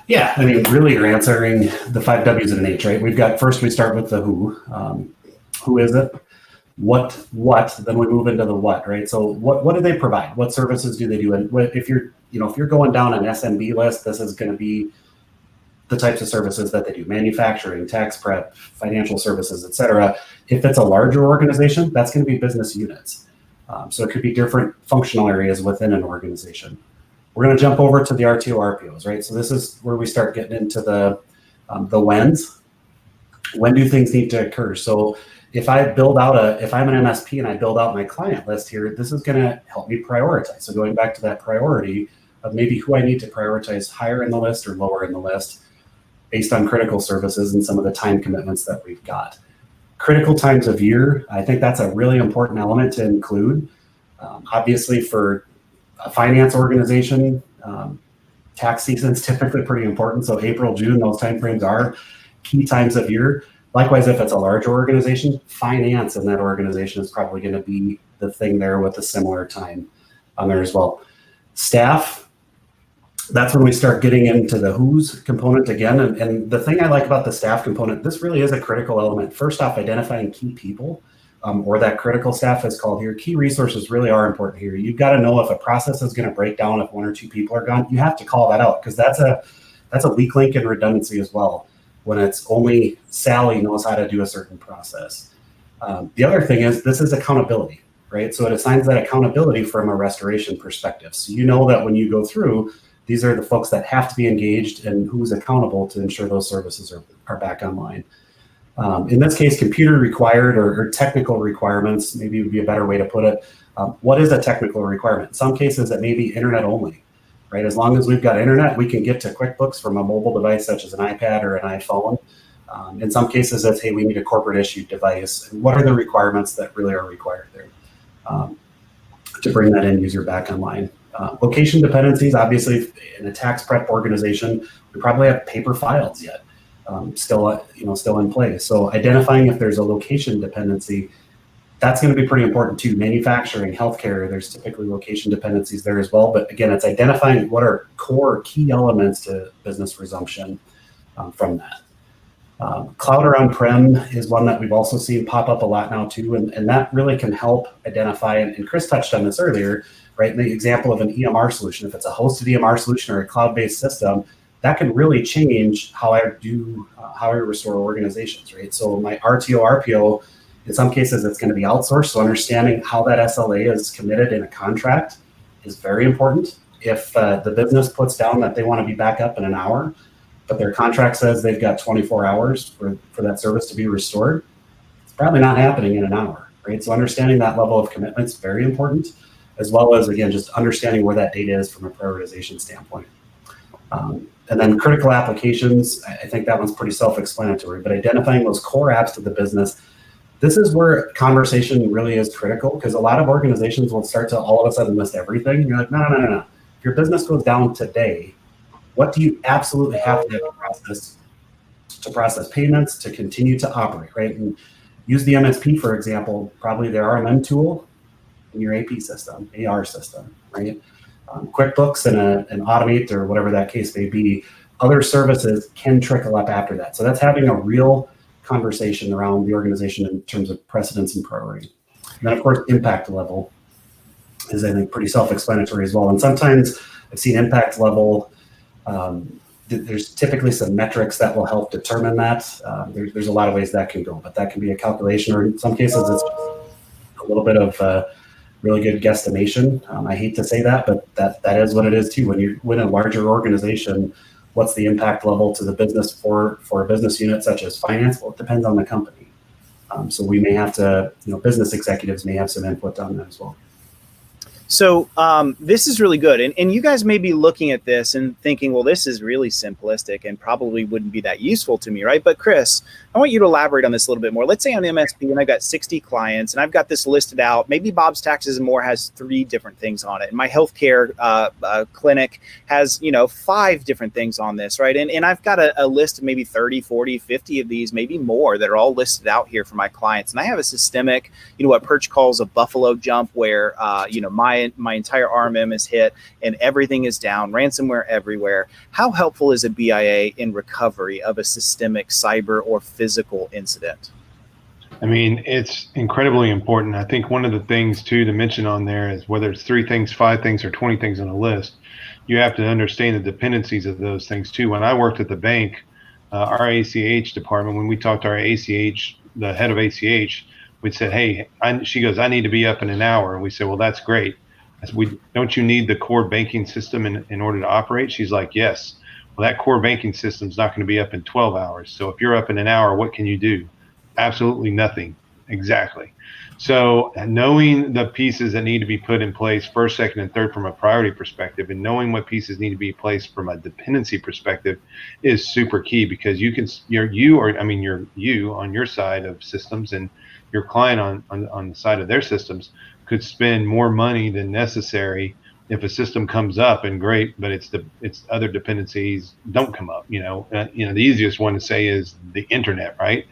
Yeah, really you're answering the 5 W's and an H, right? We start with the who. Who is it? What, then we move into the what, right? So what do they provide? What services do they do? And if you're going down an SMB list, this is going to be the types of services that they do: manufacturing, tax prep, financial services, et cetera. If it's a larger organization, that's going to be business units. So it could be different functional areas within an organization. We're going to jump over to the Rto Rpos, right? So this is where we start getting into the whens. When do things need to occur? So if I'm an MSP and I build out my client list here, this is going to help me prioritize. So going back to that priority of maybe who I need to prioritize higher in the list or lower in the list, based on critical services and some of the time commitments that we've got. Critical times of year, I think that's a really important element to include. Obviously for a finance organization, tax season's typically pretty important. So April, June, those timeframes are key times of year. Likewise, if it's a larger organization, finance in that organization is probably going to be the thing there with a similar time on there as well. Staff, that's when we start getting into the who's component again. And the thing I like about the staff component, this really is a critical element. First off, identifying key people, or that critical staff is called here. Key resources really are important here. You've got to know if a process is going to break down, if 1 or 2 people are gone. You have to call that out, because that's a weak link in redundancy as well. when it's only Sally knows how to do a certain process. The other thing is this is accountability, right? So it assigns that accountability from a restoration perspective. So you know that when you go through, these are the folks that have to be engaged and who's accountable to ensure those services are back online. In this case, computer required or technical requirements, maybe would be a better way to put it. What is a technical requirement? In some cases, it may be internet only, right? As long as we've got internet, we can get to QuickBooks from a mobile device such as an iPad or an iPhone. In some cases, it's, hey, we need a corporate issued device. And what are the requirements that really are required there to bring that end user back online? Location dependencies, obviously, in a tax prep organization, we probably have paper files yet. Still in place. So identifying if there's a location dependency, that's going to be pretty important too. Manufacturing, healthcare, there's typically location dependencies there as well. But again, it's identifying what are core key elements to business resumption from that. Cloud or on-prem is one that we've also seen pop up a lot now too, and that really can help identify, and Chris touched on this earlier, right? In the example of an EMR solution, if it's a hosted EMR solution or a cloud-based system, that can really change how I restore organizations, right? So my Rto Rpo, in some cases, it's going to be outsourced. So understanding how that SLA is committed in a contract is very important. If the business puts down that they want to be back up in an hour, but their contract says they've got 24 hours for that service to be restored, it's probably not happening in an hour, right? So understanding that level of commitment is very important, as well as, again, just understanding where that data is from a prioritization standpoint. And then critical applications, I think that one's pretty self-explanatory, but identifying those core apps to the business, this is where conversation really is critical, because a lot of organizations will start to all of a sudden list everything. You're like, no. If your business goes down today, what do you absolutely have to process payments, to continue to operate, right? And use the MSP, for example, probably the RMM tool in your AP system, AR system, right? QuickBooks and an Automate or whatever that case may be, other services can trickle up after that. So that's having a real conversation around the organization in terms of precedence and priority. And then, of course, impact level is, I think, pretty self-explanatory as well. And sometimes I've seen impact level, there's typically some metrics that will help determine that. There's a lot of ways that can go, but that can be a calculation, or in some cases, it's just a little bit of really good guesstimation. I hate to say that, but that is what it is too. When you win a larger organization, what's the impact level to the business for a business unit such as finance? Well, it depends on the company. So we may have to, business executives may have some input on that as well. So this is really good. And you guys may be looking at this and thinking, well, this is really simplistic and probably wouldn't be that useful to me, right? But Chris, I want you to elaborate on this a little bit more. Let's say I'm MSP and I've got 60 clients and I've got this listed out. Maybe Bob's Taxes and More has 3 different things on it. And my healthcare clinic has, 5 different things on this, right? And I've got a list of maybe 30, 40, 50 of these, maybe more, that are all listed out here for my clients. And I have a systemic, what Perch calls a buffalo jump, where, my entire RMM is hit and everything is down, ransomware everywhere. How helpful is a BIA in recovery of a systemic cyber or physical incident? I mean, it's incredibly important. I think one of the things too to mention on there is, whether it's 3 things, 5 things, or 20 things on a list, you have to understand the dependencies of those things too. When I worked at the bank, our ACH department, when we talked to our ACH, the head of ACH, we said, hey, she goes, I need to be up in an hour. And we said, well, that's great. I said, don't you need the core banking system in order to operate? She's like, yes. Well, that core banking system is not going to be up in 12 hours. So if you're up in an hour, what can you do? Absolutely nothing. Exactly. So knowing the pieces that need to be put in place first, second, and third from a priority perspective, and knowing what pieces need to be placed from a dependency perspective is super key, because you on your side of systems and your client on the side of their systems could spend more money than necessary if a system comes up, and great, but it's other dependencies don't come up. The easiest one to say is the internet, right?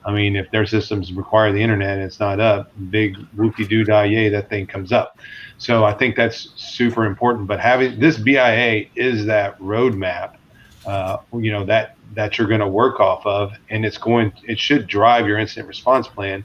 I mean, if their systems require the internet and it's not up, big whoopty-doo-dah, yay, that thing comes up. So I think that's super important. But having this BIA is that roadmap, that you're going to work off of, and it should drive your incident response plan.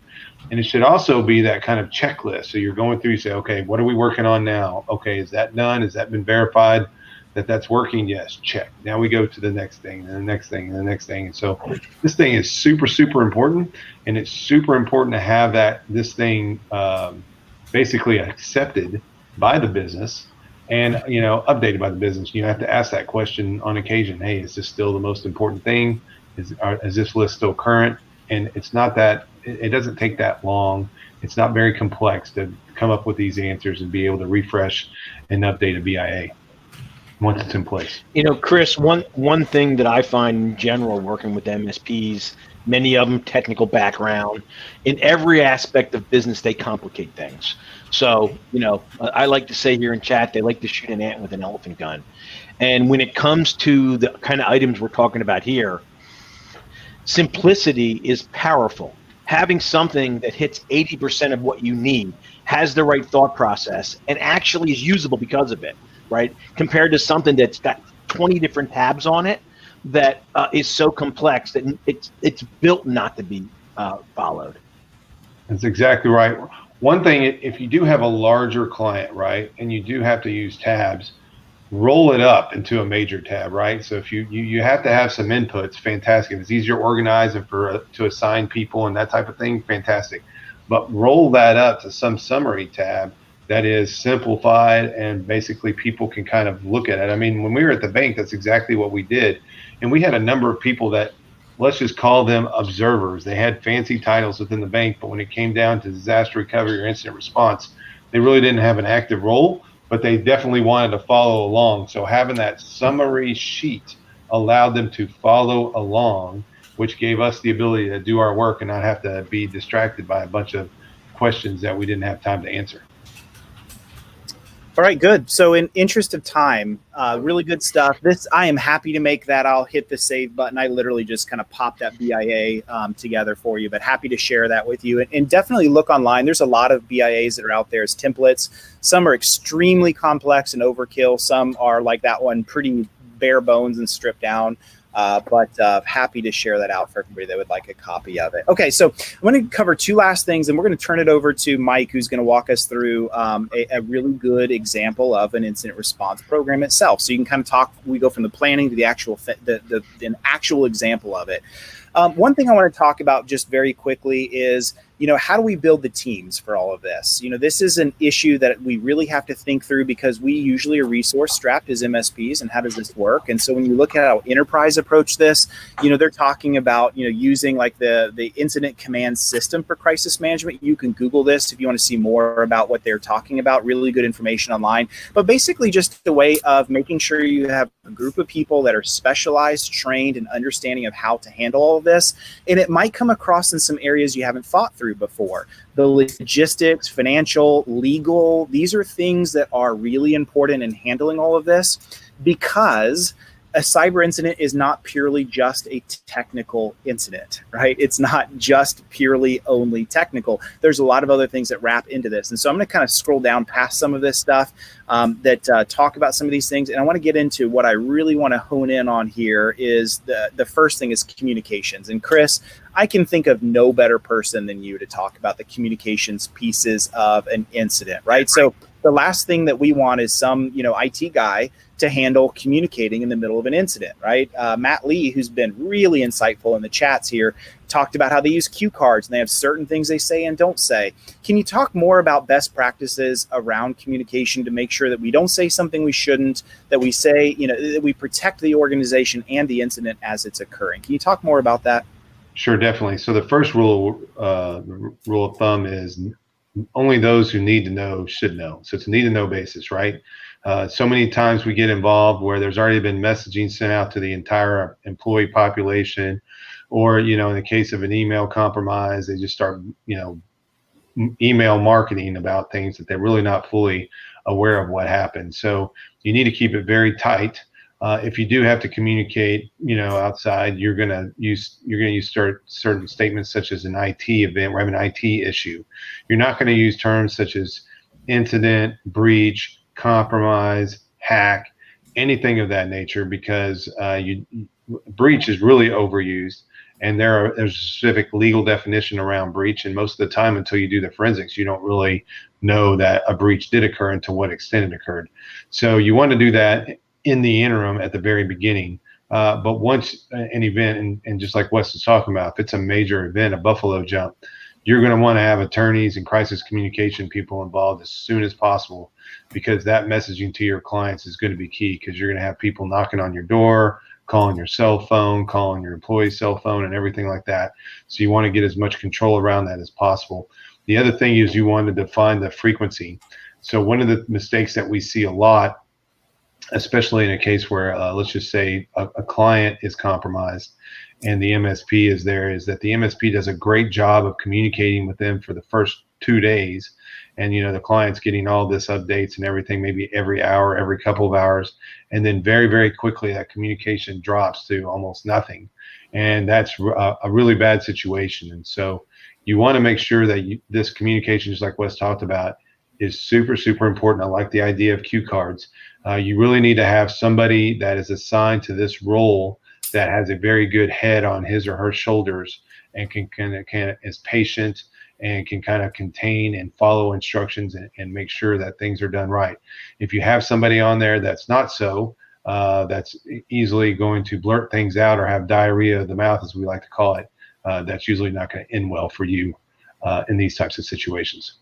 And it should also be that kind of checklist. So you're going through, you say, okay, what are we working on now? Okay, is that done? Has that been verified? that's working? Yes, check. Now we go to the next thing, and the next thing, and the next thing. And so this thing is super, super important, and it's super important to have this thing basically accepted by the business and updated by the business. You have to ask that question on occasion. Hey, is this still the most important thing? Is this list still current? And it's not that it doesn't take that long. It's not very complex to come up with these answers and be able to refresh and update a BIA once it's in place. Chris, one thing that I find in general working with MSPs, many of them technical background, in every aspect of business, they complicate things. So, I like to say here in chat, they like to shoot an ant with an elephant gun. And when it comes to the kind of items we're talking about here, simplicity is powerful. Having something that hits 80% of what you need, has the right thought process, and actually is usable because of it, right? Compared to something that's got 20 different tabs on it that is so complex that it's built not to be followed. That's exactly right. One thing, if you do have a larger client, right, and you do have to use tabs, roll it up into a major tab, right? So if you have to have some inputs, fantastic. If it's easier to organize and to assign people and that type of thing, fantastic. But roll that up to some summary tab that is simplified and basically people can kind of look at it. I mean, when we were at the bank, that's exactly what we did. And we had a number of people that, let's just call them observers. They had fancy titles within the bank, but when it came down to disaster recovery or incident response, they really didn't have an active role, but they definitely wanted to follow along. So having that summary sheet allowed them to follow along, which gave us the ability to do our work and not have to be distracted by a bunch of questions that we didn't have time to answer. All right, good. So in interest of time, really good stuff. I am happy to make that. I'll hit the save button. I literally just kind of popped that BIA together for you, but happy to share that with you. And definitely look online. There's a lot of BIAs that are out there as templates. Some are extremely complex and overkill. Some are like that one, pretty bare bones and stripped down. But happy to share that out for everybody that would like a copy of it. Okay, so I'm going to cover two last things, and we're going to turn it over to Mike, who's going to walk us through a really good example of an incident response program itself. So you can kind of talk. We go from the planning to the actual an actual example of it. One thing I want to talk about just very quickly is, how do we build the teams for all of this? This is an issue that we really have to think through because we usually are resource strapped as MSPs, and how does this work? And so when you look at how enterprise approach this, they're talking about, using like the incident command system for crisis management. You can Google this if you want to see more about what they're talking about. Really good information online, but basically just a way of making sure you have a group of people that are specialized, trained, and understanding of how to handle all of this. And it might come across in some areas you haven't thought through before. The logistics, financial, legal, these are things that are really important in handling all of this, because a cyber incident is not purely just a technical incident, right? It's not just purely only technical. There's a lot of other things that wrap into this. And so I'm going to kind of scroll down past some of this stuff that talk about some of these things. And I want to get into what I really want to hone in on here is the first thing is communications. And Chris, I can think of no better person than you to talk about the communications pieces of an incident, right? So the last thing that we want is some, IT guy to handle communicating in the middle of an incident, right? Matt Lee, who's been really insightful in the chats here, talked about how they use cue cards and they have certain things they say and don't say. Can you talk more about best practices around communication to make sure that we don't say something we shouldn't, that we say, that we protect the organization and the incident as it's occurring? Can you talk more about that? Sure, definitely. So the first rule of thumb is only those who need to know should know. So it's a need to know basis, right? So many times we get involved where there's already been messaging sent out to the entire employee population, or, in the case of an email compromise, they just start, email marketing about things that they're really not fully aware of what happened. So you need to keep it very tight. If you do have to communicate, outside, you're going to use certain statements such as an IT event or an IT issue. You're not going to use terms such as incident, breach, compromise, hack, anything of that nature, because breach is really overused, and there's a specific legal definition around breach, and most of the time until you do the forensics, you don't really know that a breach did occur and to what extent it occurred. So you want to do that in the interim at the very beginning. But once an event, and just like Wes was talking about, if it's a major event, a buffalo jump, you're going to want to have attorneys and crisis communication people involved as soon as possible, because that messaging to your clients is going to be key, because you're going to have people knocking on your door, calling your cell phone, calling your employee's cell phone, and everything like that. So you want to get as much control around that as possible. The other thing is you want to define the frequency. So one of the mistakes that we see a lot, especially in a case where, let's just say a client is compromised and the MSP is there, is that the MSP does a great job of communicating with them for the first 2 days. And, the client's getting all this updates and everything, maybe every hour, every couple of hours. And then very, very quickly, that communication drops to almost nothing. And that's a really bad situation. And so you want to make sure that this communication, just like Wes talked about, is super, super important. I like the idea of cue cards. You really need to have somebody that is assigned to this role that has a very good head on his or her shoulders and can is patient and can kind of contain and follow instructions and make sure that things are done right. If you have somebody on there that's not so, that's easily going to blurt things out or have diarrhea of the mouth, as we like to call it, that's usually not going to end well for you in these types of situations.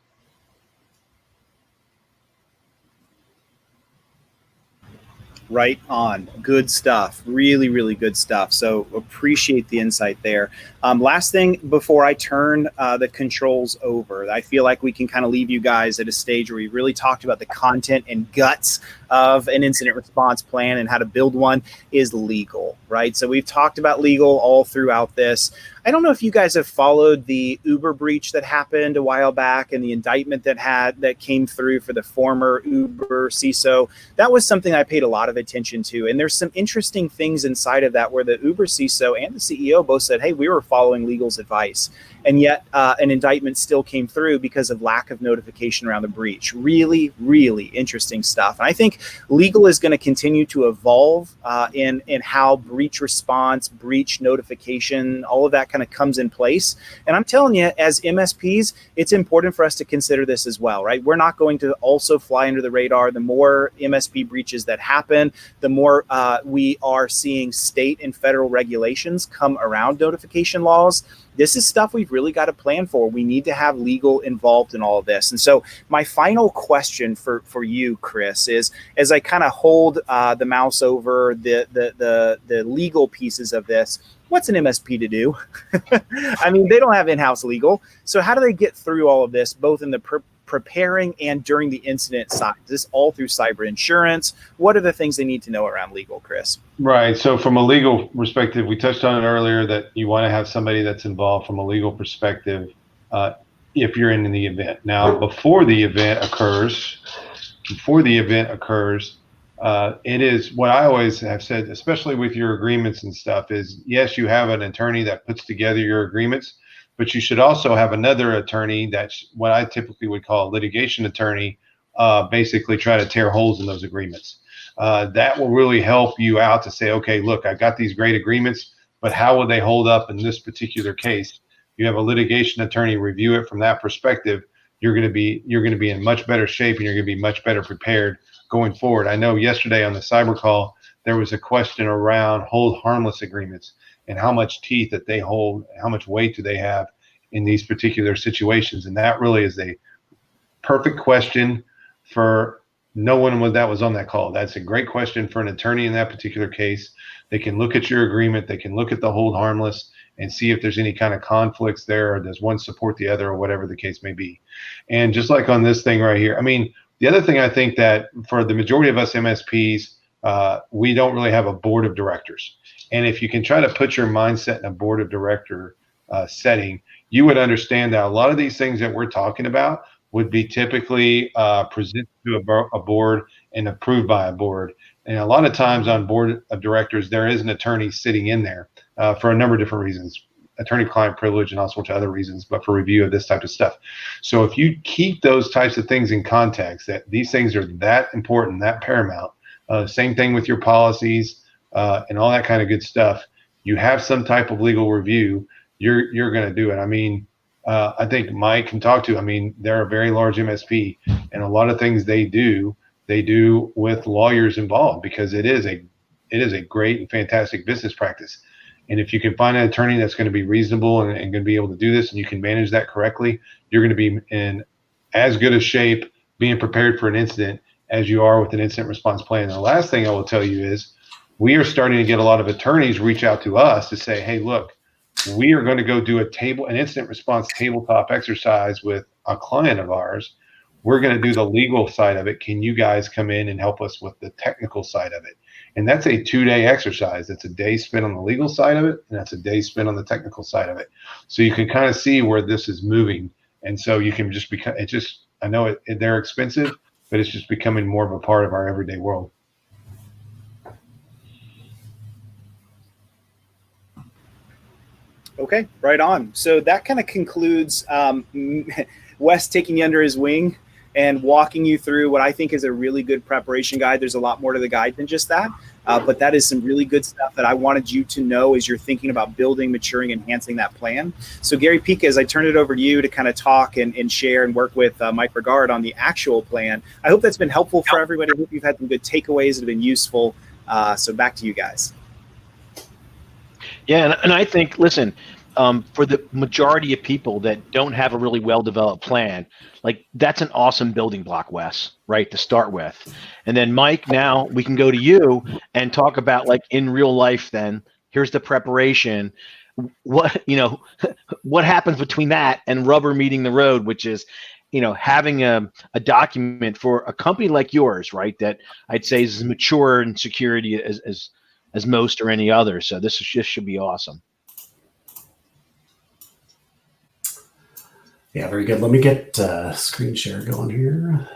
Right on. Good stuff. Really, really good stuff. So appreciate the insight there. Last thing before I turn the controls over, I feel like we can kind of leave you guys at a stage where we really talked about the content and guts of an incident response plan and how to build one, is legal, right? So we've talked about legal all throughout this. I don't know if you guys have followed the Uber breach that happened a while back and the indictment that came through for the former Uber CISO. That was something I paid a lot of attention to. And there's some interesting things inside of that where the Uber CISO and the CEO both said, hey, we were following legal's advice. And yet an indictment still came through because of lack of notification around the breach. Really, really interesting stuff. And I think legal is going to continue to evolve in how breach response, breach notification, all of that kind of comes in place. And I'm telling you, as MSPs, it's important for us to consider this as well, right? We're not going to also fly under the radar. The more MSP breaches that happen, the more we are seeing state and federal regulations come around notification laws. This is stuff we've really got to plan for. We need to have legal involved in all of this. And so my final question for you, Chris, is as I kind of hold the mouse over the legal pieces of this, what's an MSP to do? I mean, they don't have in-house legal. So how do they get through all of this, both in the preparing and during the incident side? Is this all through cyber insurance? What are the things they need to know around legal, Chris? Right. So from a legal perspective, we touched on it earlier that you want to have somebody that's involved from a legal perspective if you're in the event. Now, before the event occurs, it is what I always have said, especially with your agreements and stuff, is yes, you have an attorney that puts together your agreements, but you should also have another attorney that's what I typically would call a litigation attorney, basically try to tear holes in those agreements. That will really help you out to say, okay, look, I got these great agreements, but how would they hold up in this particular case? You have a litigation attorney review it from that perspective. You're going to be in much better shape, and you're going to be much better prepared going forward. I know yesterday on the CyberCall, there was a question around hold harmless agreements and how much teeth that they hold, how much weight do they have in these particular situations. And that really is a perfect question for no one that was on that call. That's a great question for an attorney in that particular case. They can look at your agreement, they can look at the hold harmless and see if there's any kind of conflicts there, or does one support the other, or whatever the case may be. And just like on this thing right here, I mean, the other thing I think that for the majority of us MSPs, we don't really have a board of directors. And if you can try to put your mindset in a board of director setting, you would understand that a lot of these things that we're talking about would be typically presented to a board and approved by a board. And a lot of times on board of directors, there is an attorney sitting in there for a number of different reasons, attorney-client privilege and all sorts of other reasons, but for review of this type of stuff. So if you keep those types of things in context, that these things are that important, that paramount, same thing with your policies and all that kind of good stuff, you have some type of legal review, you're going to do it. I mean, I think Mike can talk to, I mean, they're a very large MSP, and a lot of things they do they do with lawyers involved, because it is a great and fantastic business practice. And if you can find an attorney that's going to be reasonable and going to be able to do this, and you can manage that correctly, you're going to be in as good a shape being prepared for an incident as you are with an incident response plan. And the last thing I will tell you is we are starting to get a lot of attorneys reach out to us to say, hey, look, we are going to go do an incident response tabletop exercise with a client of ours. We're going to do the legal side of it. Can you guys come in and help us with the technical side of it? And that's a 2-day exercise. That's a day spent on the legal side of it, and that's a day spent on the technical side of it. So you can kind of see where this is moving. And so you can just become, I know they're expensive, but it's just becoming more of a part of our everyday world. Okay, right on. So that kind of concludes Wes taking you under his wing and walking you through what I think is a really good preparation guide. There's a lot more to the guide than just that, but that is some really good stuff that I wanted you to know as you're thinking about building, maturing, enhancing that plan. So Gary Pica, as I turn it over to you to kind of talk and share and work with Mike Burgard on the actual plan, I hope that's been helpful for everybody. I hope you've had some good takeaways that have been useful. So back to you guys. Yeah, and I think, listen, for the majority of people that don't have a really well-developed plan, like that's an awesome building block, Wes, right, to start with. And then Mike, now we can go to you and talk about, like, in real life then, here's the preparation. What happens between that and rubber meeting the road, which is, having a document for a company like yours, right, that I'd say is as mature in security as most or any other. So this should be awesome. Yeah, very good. Let me get screen share going here.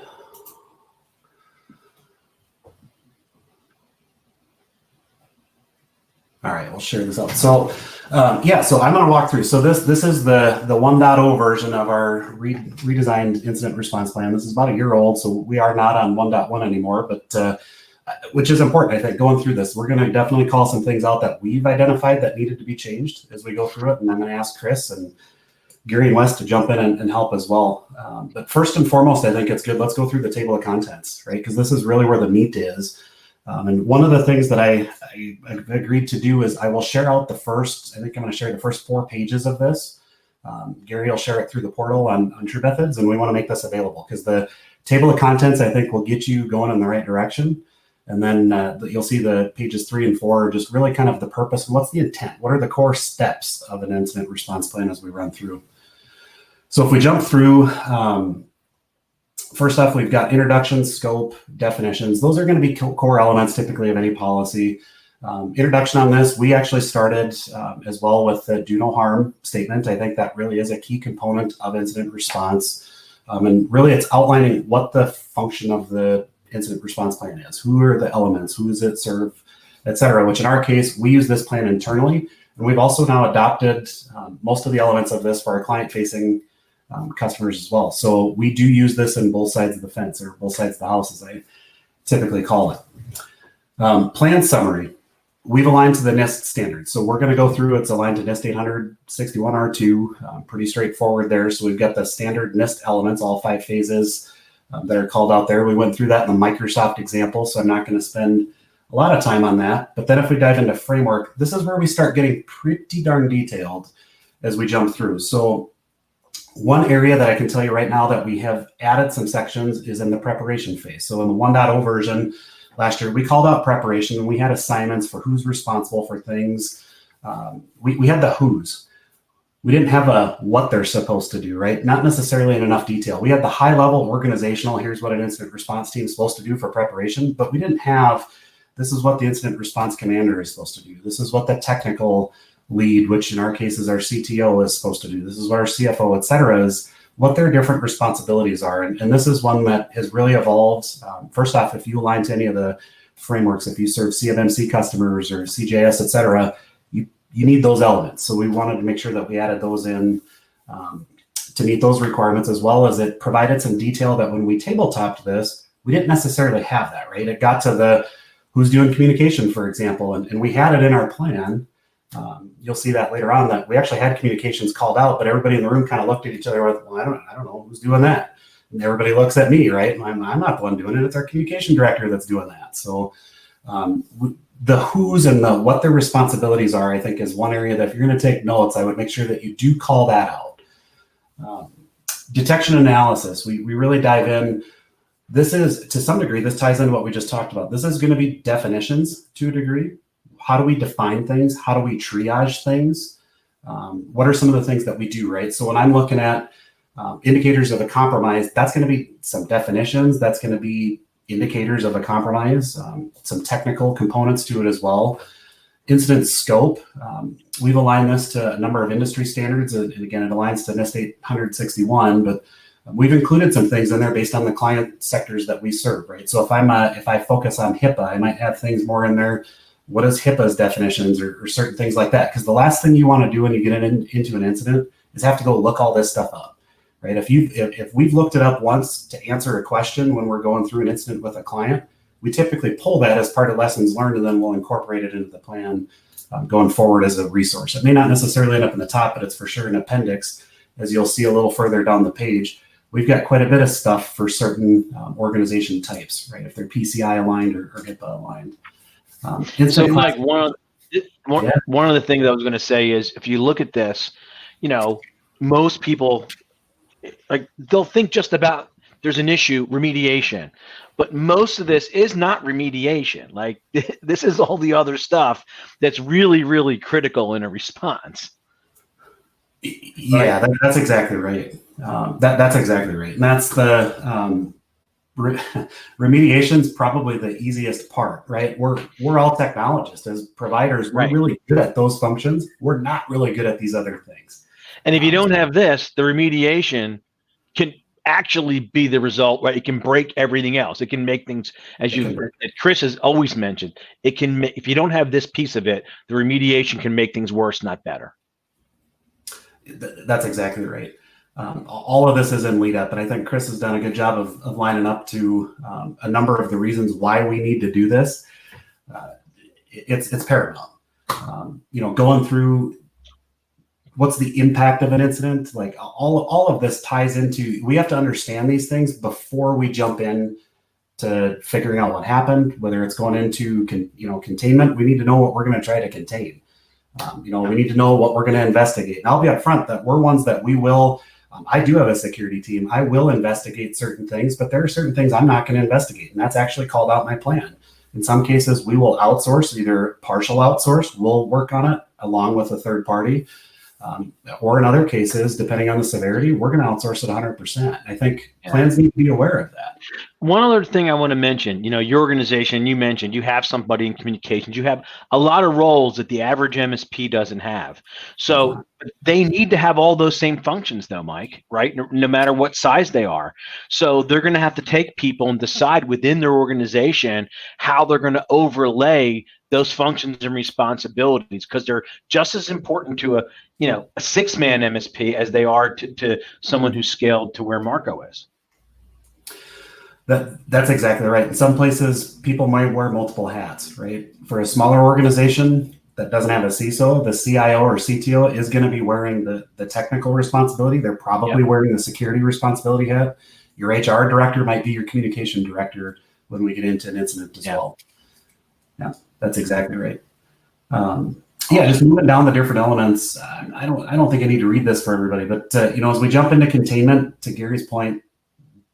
All right, we'll share this out. So so I'm going to walk through. So this is the 1.0 version of our redesigned incident response plan. This is about a year old, so we are not on 1.1 anymore, but which is important, I think, going through this. We're going to definitely call some things out that we've identified that needed to be changed as we go through it. And I'm going to ask Chris and Gary and Wes to jump in and help as well. But first and foremost, I think it's good. Let's go through the table of contents, right? Because this is really where the meat is. And one of the things that I agreed to do is I will share out I think I'm going to share the first 4 pages of this. Gary will share it through the portal on TruMethods, and we want to make this available because the table of contents, I think, will get you going in the right direction. And then you'll see the pages 3 and 4 are just really kind of the purpose. What's the intent? What are the core steps of an incident response plan as we run through? So if we jump through, first off, we've got introduction, scope, definitions. Those are going to be core elements typically of any policy. Introduction on this, we actually started as well with the do no harm statement. I think that really is a key component of incident response. And really it's outlining what the function of the incident response plan is. Who are the elements? Who does it serve, et cetera, which in our case, we use this plan internally. And we've also now adopted most of the elements of this for our client-facing customers as well. So we do use this in both sides of the fence, or both sides of the house, as I typically call it. Plan summary. We've aligned to the NIST standards. So we're going to go through, it's aligned to NIST 861 R2, pretty straightforward there. So we've got the standard NIST elements, all 5 phases that are called out there. We went through that in the Microsoft example, so I'm not going to spend a lot of time on that. But then if we dive into framework, this is where we start getting pretty darn detailed as we jump through. So one area that I can tell you right now that we have added some sections is in the preparation phase. So in the 1.0 version last year, we called out preparation and we had assignments for who's responsible for things. We had the who's. We didn't have a what they're supposed to do, right? Not necessarily in enough detail. We had the high level organizational, here's what an incident response team is supposed to do for preparation, but we didn't have, this is what the incident response commander is supposed to do. This is what the technical lead, which in our case is our CTO, is supposed to do. This is what our CFO, et cetera, is, what their different responsibilities are. And this is one that has really evolved. First off, if you align to any of the frameworks, if you serve CMMC customers or CJS, et cetera, you need those elements. So we wanted to make sure that we added those in to meet those requirements, as well as it provided some detail that when we tabletopped this, we didn't necessarily have that, right? It got to the who's doing communication, for example, and we had it in our plan. You'll see that later on that we actually had communications called out, but everybody in the room kind of looked at each other with, well, I don't know who's doing that. And everybody looks at me, right? And I'm not the one doing it. It's our communication director that's doing that. So the who's and the what their responsibilities are, I think, is one area that if you're going to take notes, I would make sure that you do call that out. Detection analysis, we really dive in. This is, to some degree, this ties into what we just talked about. This is going to be definitions to a degree. How do we define things? How do we triage things? What are some of the things that we do, right? So when I'm looking at indicators of a compromise, that's going to be some definitions. That's going to be indicators of a compromise, some technical components to it as well. Incident scope, we've aligned this to a number of industry standards, and again, it aligns to NIST 861, but we've included some things in there based on the client sectors that we serve, right? So if I focus on HIPAA, I might have things more in there. What is HIPAA's definitions or certain things like that? Because the last thing you want to do when you get into an incident is have to go look all this stuff up, right? If we've looked it up once to answer a question when we're going through an incident with a client, we typically pull that as part of lessons learned, and then we'll incorporate it into the plan going forward as a resource. It may not necessarily end up in the top, but it's for sure an appendix, as you'll see a little further down the page. We've got quite a bit of stuff for certain organization types, right? If they're PCI aligned or HIPAA aligned. So, Mike, one of the things I was going to say is, if you look at this, most people, like, they'll think just about there's an issue, remediation, but most of this is not remediation. Like, this is all the other stuff that's really, really critical in a response. Yeah, right? That's exactly right. That's exactly right. And that's the remediation's probably the easiest part, right? We're all technologists as providers. We're really good at those functions. We're not really good at these other things. And if you don't have this, the remediation can actually be the result, right? It can break everything else. It can make things, as Chris has always mentioned, it can, if you don't have this piece of it, the remediation can make things worse, not better. That's exactly right. All of this is in lead up, and I think Chris has done a good job of lining up to a number of the reasons why we need to do this. It's paramount. Going through what's the impact of an incident, like all of this ties into, we have to understand these things before we jump in to figuring out what happened, whether it's going into containment. We need to know what we're going to try to contain. We need to know what we're going to investigate. And I'll be upfront that we're ones that we will. I do have a security team. I will investigate certain things, but there are certain things I'm not going to investigate, and that's actually called out in my plan. In some cases, we will outsource, either partial outsource. We'll work on it along with a third party. Or in other cases, depending on the severity, we're going to outsource it 100%. I think plans need to be aware of that. One other thing I want to mention, your organization, you mentioned you have somebody in communications. You have a lot of roles that the average MSP doesn't have. So they need to have all those same functions though, Mike, right? No matter what size they are. So they're going to have to take people and decide within their organization how they're going to overlay those functions and responsibilities, because they're just as important to a 6-man MSP as they are to someone who's scaled to where Marco is. That's exactly right. In some places, people might wear multiple hats, right? For a smaller organization that doesn't have a CISO, the CIO or CTO is going to be wearing the technical responsibility. They're probably wearing the security responsibility hat. Your HR director might be your communication director when we get into an incident as well. Yeah, that's exactly right. Just moving down the different elements. I don't think I need to read this for everybody, but as we jump into containment, to Gary's point,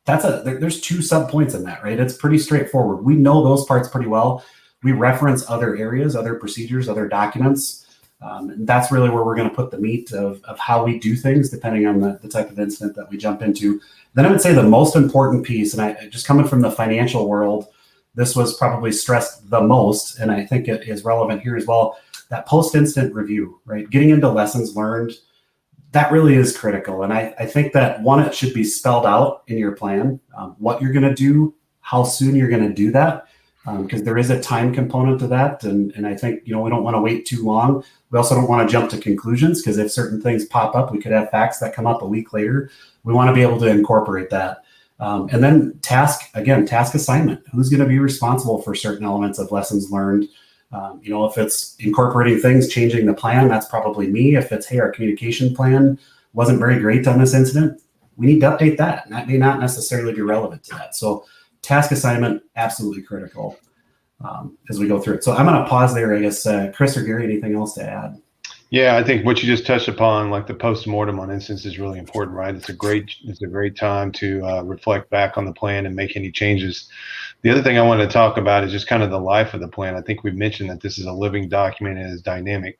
there's 2 sub points in that, right? It's pretty straightforward. We know those parts pretty well. We reference other areas, other procedures, other documents. And that's really where we're going to put the meat of how we do things, depending on the type of incident that we jump into. Then I would say the most important piece, and I just coming from the financial world, this was probably stressed the most, and I think it is relevant here as well, that post-incident review, right? Getting into lessons learned, that really is critical. And I think that, one, it should be spelled out in your plan, what you're going to do, how soon you're going to do that, because there is a time component to that. And I think, we don't want to wait too long. We also don't want to jump to conclusions, because if certain things pop up, we could have facts that come up a week later. We want to be able to incorporate that. And then task assignment. Who's going to be responsible for certain elements of lessons learned? If it's incorporating things, changing the plan, that's probably me. If it's, hey, our communication plan wasn't very great on this incident, we need to update that. And that may not necessarily be relevant to that. So task assignment, absolutely critical as we go through it. So I'm going to pause there, I guess. Chris or Gary, anything else to add? Yeah, I think what you just touched upon, like the post-mortem on incidents, is really important, right? It's a great time to reflect back on the plan and make any changes. The other thing I want to talk about is just kind of the life of the plan. I think we've mentioned that this is a living document and is dynamic.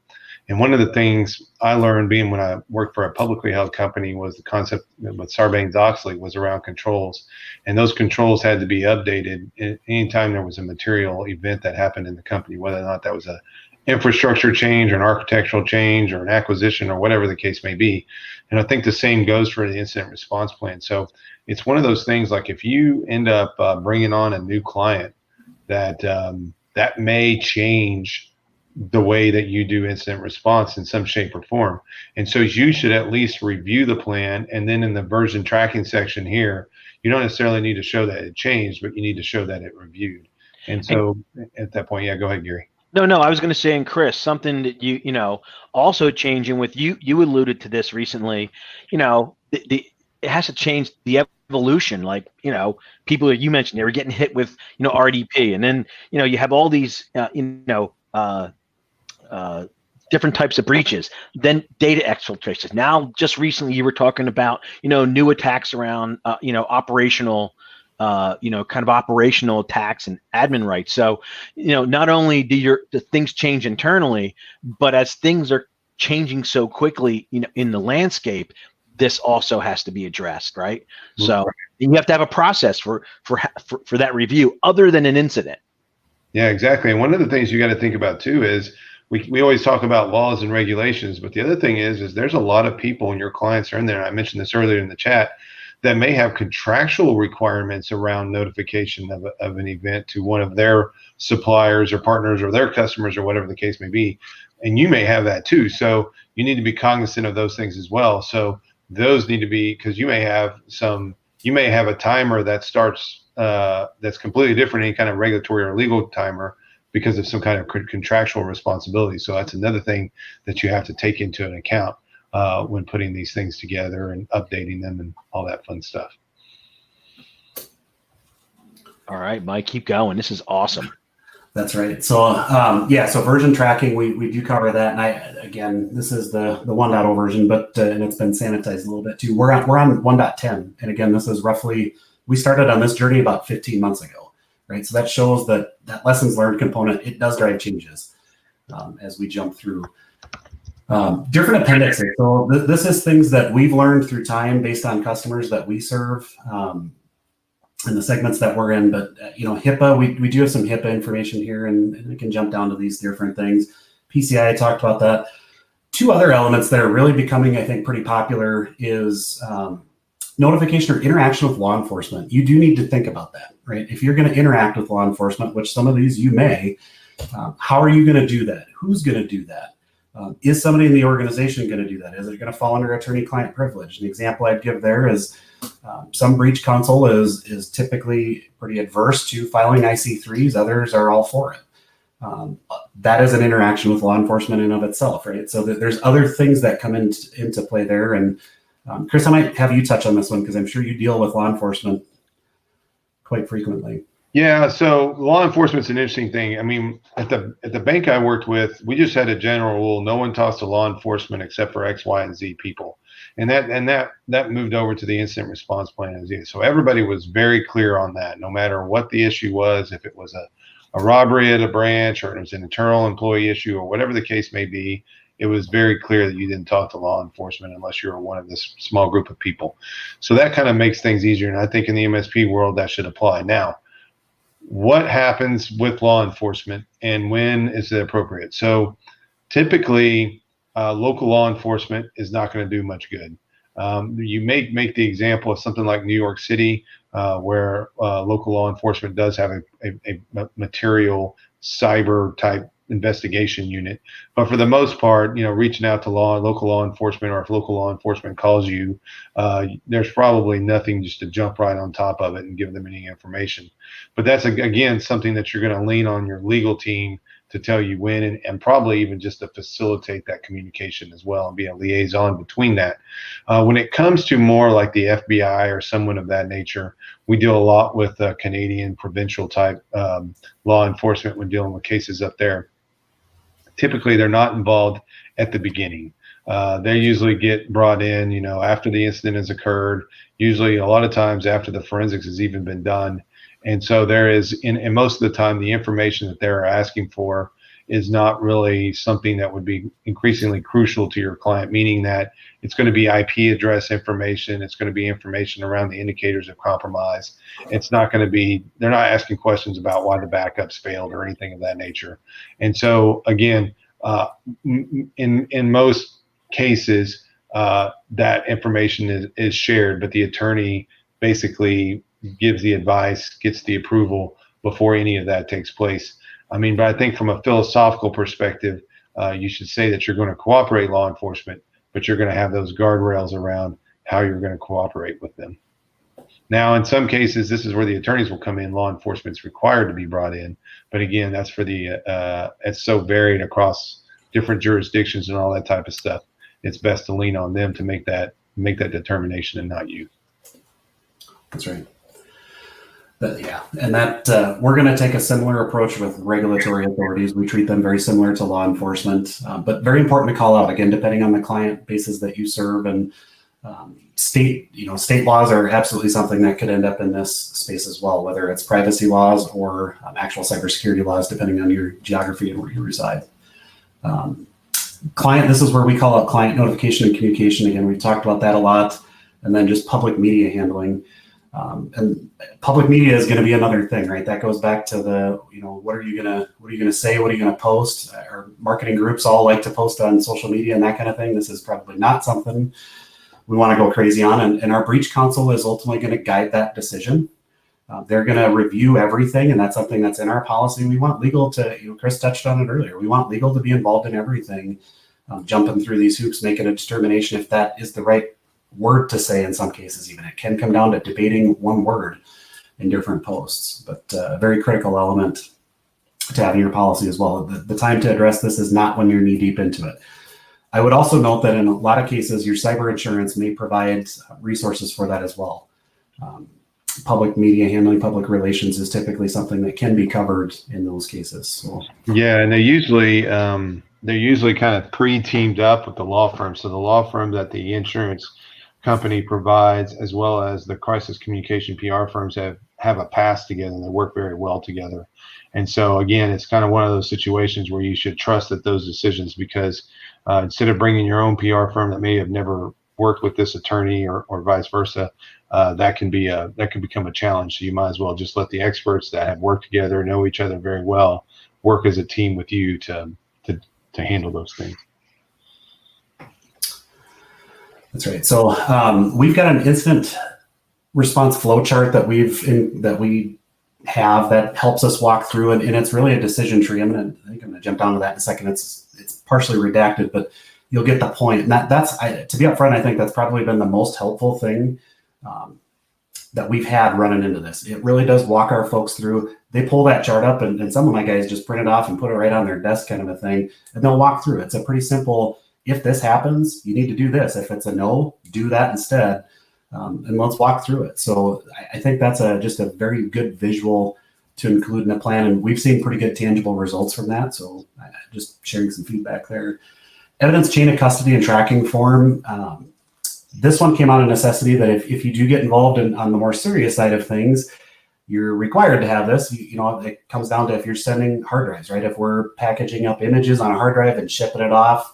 And one of the things I learned being when I worked for a publicly held company was the concept with Sarbanes-Oxley was around controls. And those controls had to be updated anytime there was a material event that happened in the company, whether or not that was a infrastructure change or an architectural change or an acquisition or whatever the case may be. And I think the same goes for the incident response plan. So it's one of those things, like if you end up bringing on a new client, that that may change the way that you do incident response in some shape or form. And so you should at least review the plan. And then in the version tracking section here, you don't necessarily need to show that it changed, but you need to show that it reviewed. And so at that point, yeah, go ahead, Gary. No, I was going to say, and Chris, something that you know, also changing with you alluded to this recently, it has to change the evolution. Like, people that you mentioned, they were getting hit with, RDP. And then, you have all these, different types of breaches, then data exfiltration. Now, just recently, you were talking about, new attacks around, operational, kind of operational attacks and admin rights. So, not only do the things change internally, but as things are changing so quickly, in the landscape, this also has to be addressed, right? So you have to have a process for that review other than an incident. Yeah, exactly. And one of the things you got to think about too is we always talk about laws and regulations, but the other thing is there's a lot of people and your clients are in there. I mentioned this earlier in the chat, that may have contractual requirements around notification of an event to one of their suppliers or partners or their customers or whatever the case may be. And you may have that too. So you need to be cognizant of those things as well. So those need to be, because you may have a timer that starts that's completely different, any kind of regulatory or legal timer, because of some kind of contractual responsibility. So that's another thing that you have to take into an account when putting these things together and updating them and all that fun stuff. All right, Mike, keep going. This is awesome. That's right. So so version tracking, we do cover that. And this is the 1.0 version, but and it's been sanitized a little bit too. We're on 1.10, and again, this is we started on this journey about 15 months ago, right? So that shows that lessons learned component, it does drive changes as we jump through. Different appendixes. So this is things that we've learned through time based on customers that we serve and the segments that we're in. But HIPAA, we do have some HIPAA information here, and we can jump down to these different things. PCI, I talked about that. Two other elements that are really becoming, I think, pretty popular is notification or interaction with law enforcement. You do need to think about that, right? If you're going to interact with law enforcement, which some of these you may, how are you going to do that? Who's going to do that? Is somebody in the organization going to do that? Is it going to fall under attorney-client privilege? An example I'd give there is some breach counsel is typically pretty adverse to filing IC3s. Others are all for it. That is an interaction with law enforcement in of itself, right? So there's other things that come into play there. And Chris, I might have you touch on this one because I'm sure you deal with law enforcement quite frequently. Yeah, so law enforcement's an interesting thing. I mean, at the bank I worked with, we just had a general rule: no one talks to law enforcement except for X, Y, and Z people, and that moved over to the incident response plan. So everybody was very clear on that. No matter what the issue was, if it was a robbery at a branch or it was an internal employee issue or whatever the case may be, it was very clear that you didn't talk to law enforcement unless you were one of this small group of people. So that kind of makes things easier, and I think in the MSP world that should apply. Now, what happens with law enforcement and when is it appropriate? So typically, local law enforcement is not going to do much good. You make the example of something like New York City, where local law enforcement does have a material cyber type investigation unit. But for the most part, reaching out to local law enforcement, or if local law enforcement calls you, there's probably nothing just to jump right on top of it and give them any information. But that's, again, something that you're going to lean on your legal team to tell you when, and probably even just to facilitate that communication as well and be a liaison between that. When it comes to more like the FBI or someone of that nature, we deal a lot with Canadian provincial type law enforcement when dealing with cases up there. Typically, they're not involved at the beginning. They usually get brought in, you know, after the incident has occurred, usually a lot of times after the forensics has even been done. And so there is, and most of the time, the information that they're asking for is not really something that would be increasingly crucial to your client, meaning that it's going to be IP address information. It's going to be information around the indicators of compromise. It's not going to be, they're not asking questions about why the backups failed or anything of that nature. And so again, in most cases, that information is shared, but the attorney basically gives the advice, gets the approval before any of that takes place. I mean, but I think from a philosophical perspective, you should say that you're going to cooperate law enforcement, but you're going to have those guardrails around how you're going to cooperate with them. Now, in some cases, this is where the attorneys will come in. Law enforcement's required to be brought in, but again, that's for the it's so varied across different jurisdictions and all that type of stuff. It's best to lean on them to make that determination and not you. That's right. But yeah, and that we're going to take a similar approach with regulatory authorities. We treat them very similar to law enforcement, but very important to call out, again, depending on the client bases that you serve, and state laws are absolutely something that could end up in this space as well, whether it's privacy laws or actual cybersecurity laws, depending on your geography and where you reside. Client, this is where we call out client notification and communication. Again, we've talked about that a lot, and then just public media handling. And public media is going to be another thing, right? That goes back to the, what are you going to say? What are you going to post? Our marketing groups all like to post on social media and that kind of thing. This is probably not something we want to go crazy on. And our breach counsel is ultimately going to guide that decision. They're going to review everything. And that's something that's in our policy. We want legal to, Chris touched on it earlier. We want legal to be involved in everything, jumping through these hoops, making a determination if that is the right word to say. In some cases, even it can come down to debating one word in different posts, but a very critical element to have in your policy as well. The time to address this is not when you're knee deep into it. I would also note that in a lot of cases, your cyber insurance may provide resources for that as well. Public media handling, public relations is typically something that can be covered in those cases. So. Yeah, and they're usually kind of pre-teamed up with the law firm. So the law firm that the insurance company provides, as well as the crisis communication PR firms, have a pass together, and they work very well together. And so again, it's kind of one of those situations where you should trust that those decisions, because instead of bringing your own PR firm that may have never worked with this attorney or vice versa, that can become a challenge. So you might as well just let the experts that have worked together, know each other very well, work as a team with you to handle those things. That's right. So we've got an incident response flowchart that we have that helps us walk through it, and it's really a decision tree. I think I'm going to jump down to that in a second. It's partially redacted, but you'll get the point. And that's to be upfront, I think that's probably been the most helpful thing that we've had running into this. It really does walk our folks through. They pull that chart up, and some of my guys just print it off and put it right on their desk, kind of a thing, and they'll walk through. It's a pretty simple. If this happens, you need to do this. If it's a no, do that instead. And let's walk through it. So I think that's just a very good visual to include in a plan. And we've seen pretty good tangible results from that. So just sharing some feedback there. Evidence chain of custody and tracking form. This one came out of necessity that if you do get involved on the more serious side of things, you're required to have this. It comes down to if you're sending hard drives, right? If we're packaging up images on a hard drive and shipping it off,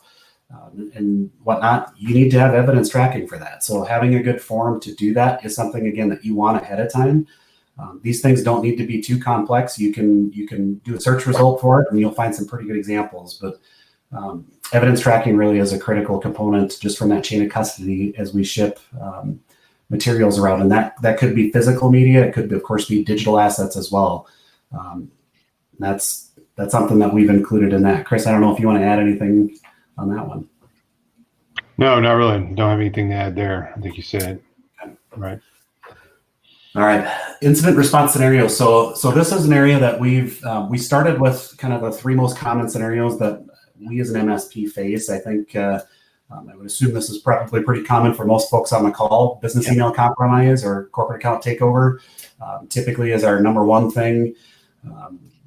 and whatnot, you need to have evidence tracking for that. So having a good form to do that is something, again, that you want ahead of time. These things don't need to be too complex. You can do a search result for it, and you'll find some pretty good examples. But evidence tracking really is a critical component just from that chain of custody as we ship materials around. And that could be physical media. It could, of course, be digital assets as well. That's something that we've included in that. Chris, I don't know if you want to add anything on that one. No, not really. Don't have anything to add there. I think you said it right. All right, incident response scenarios. So this is an area that we started with kind of the 3 most common scenarios that we as an MSP face. I think I would assume this is probably pretty common for most folks on the call. Business email compromise or corporate account takeover typically is our number one thing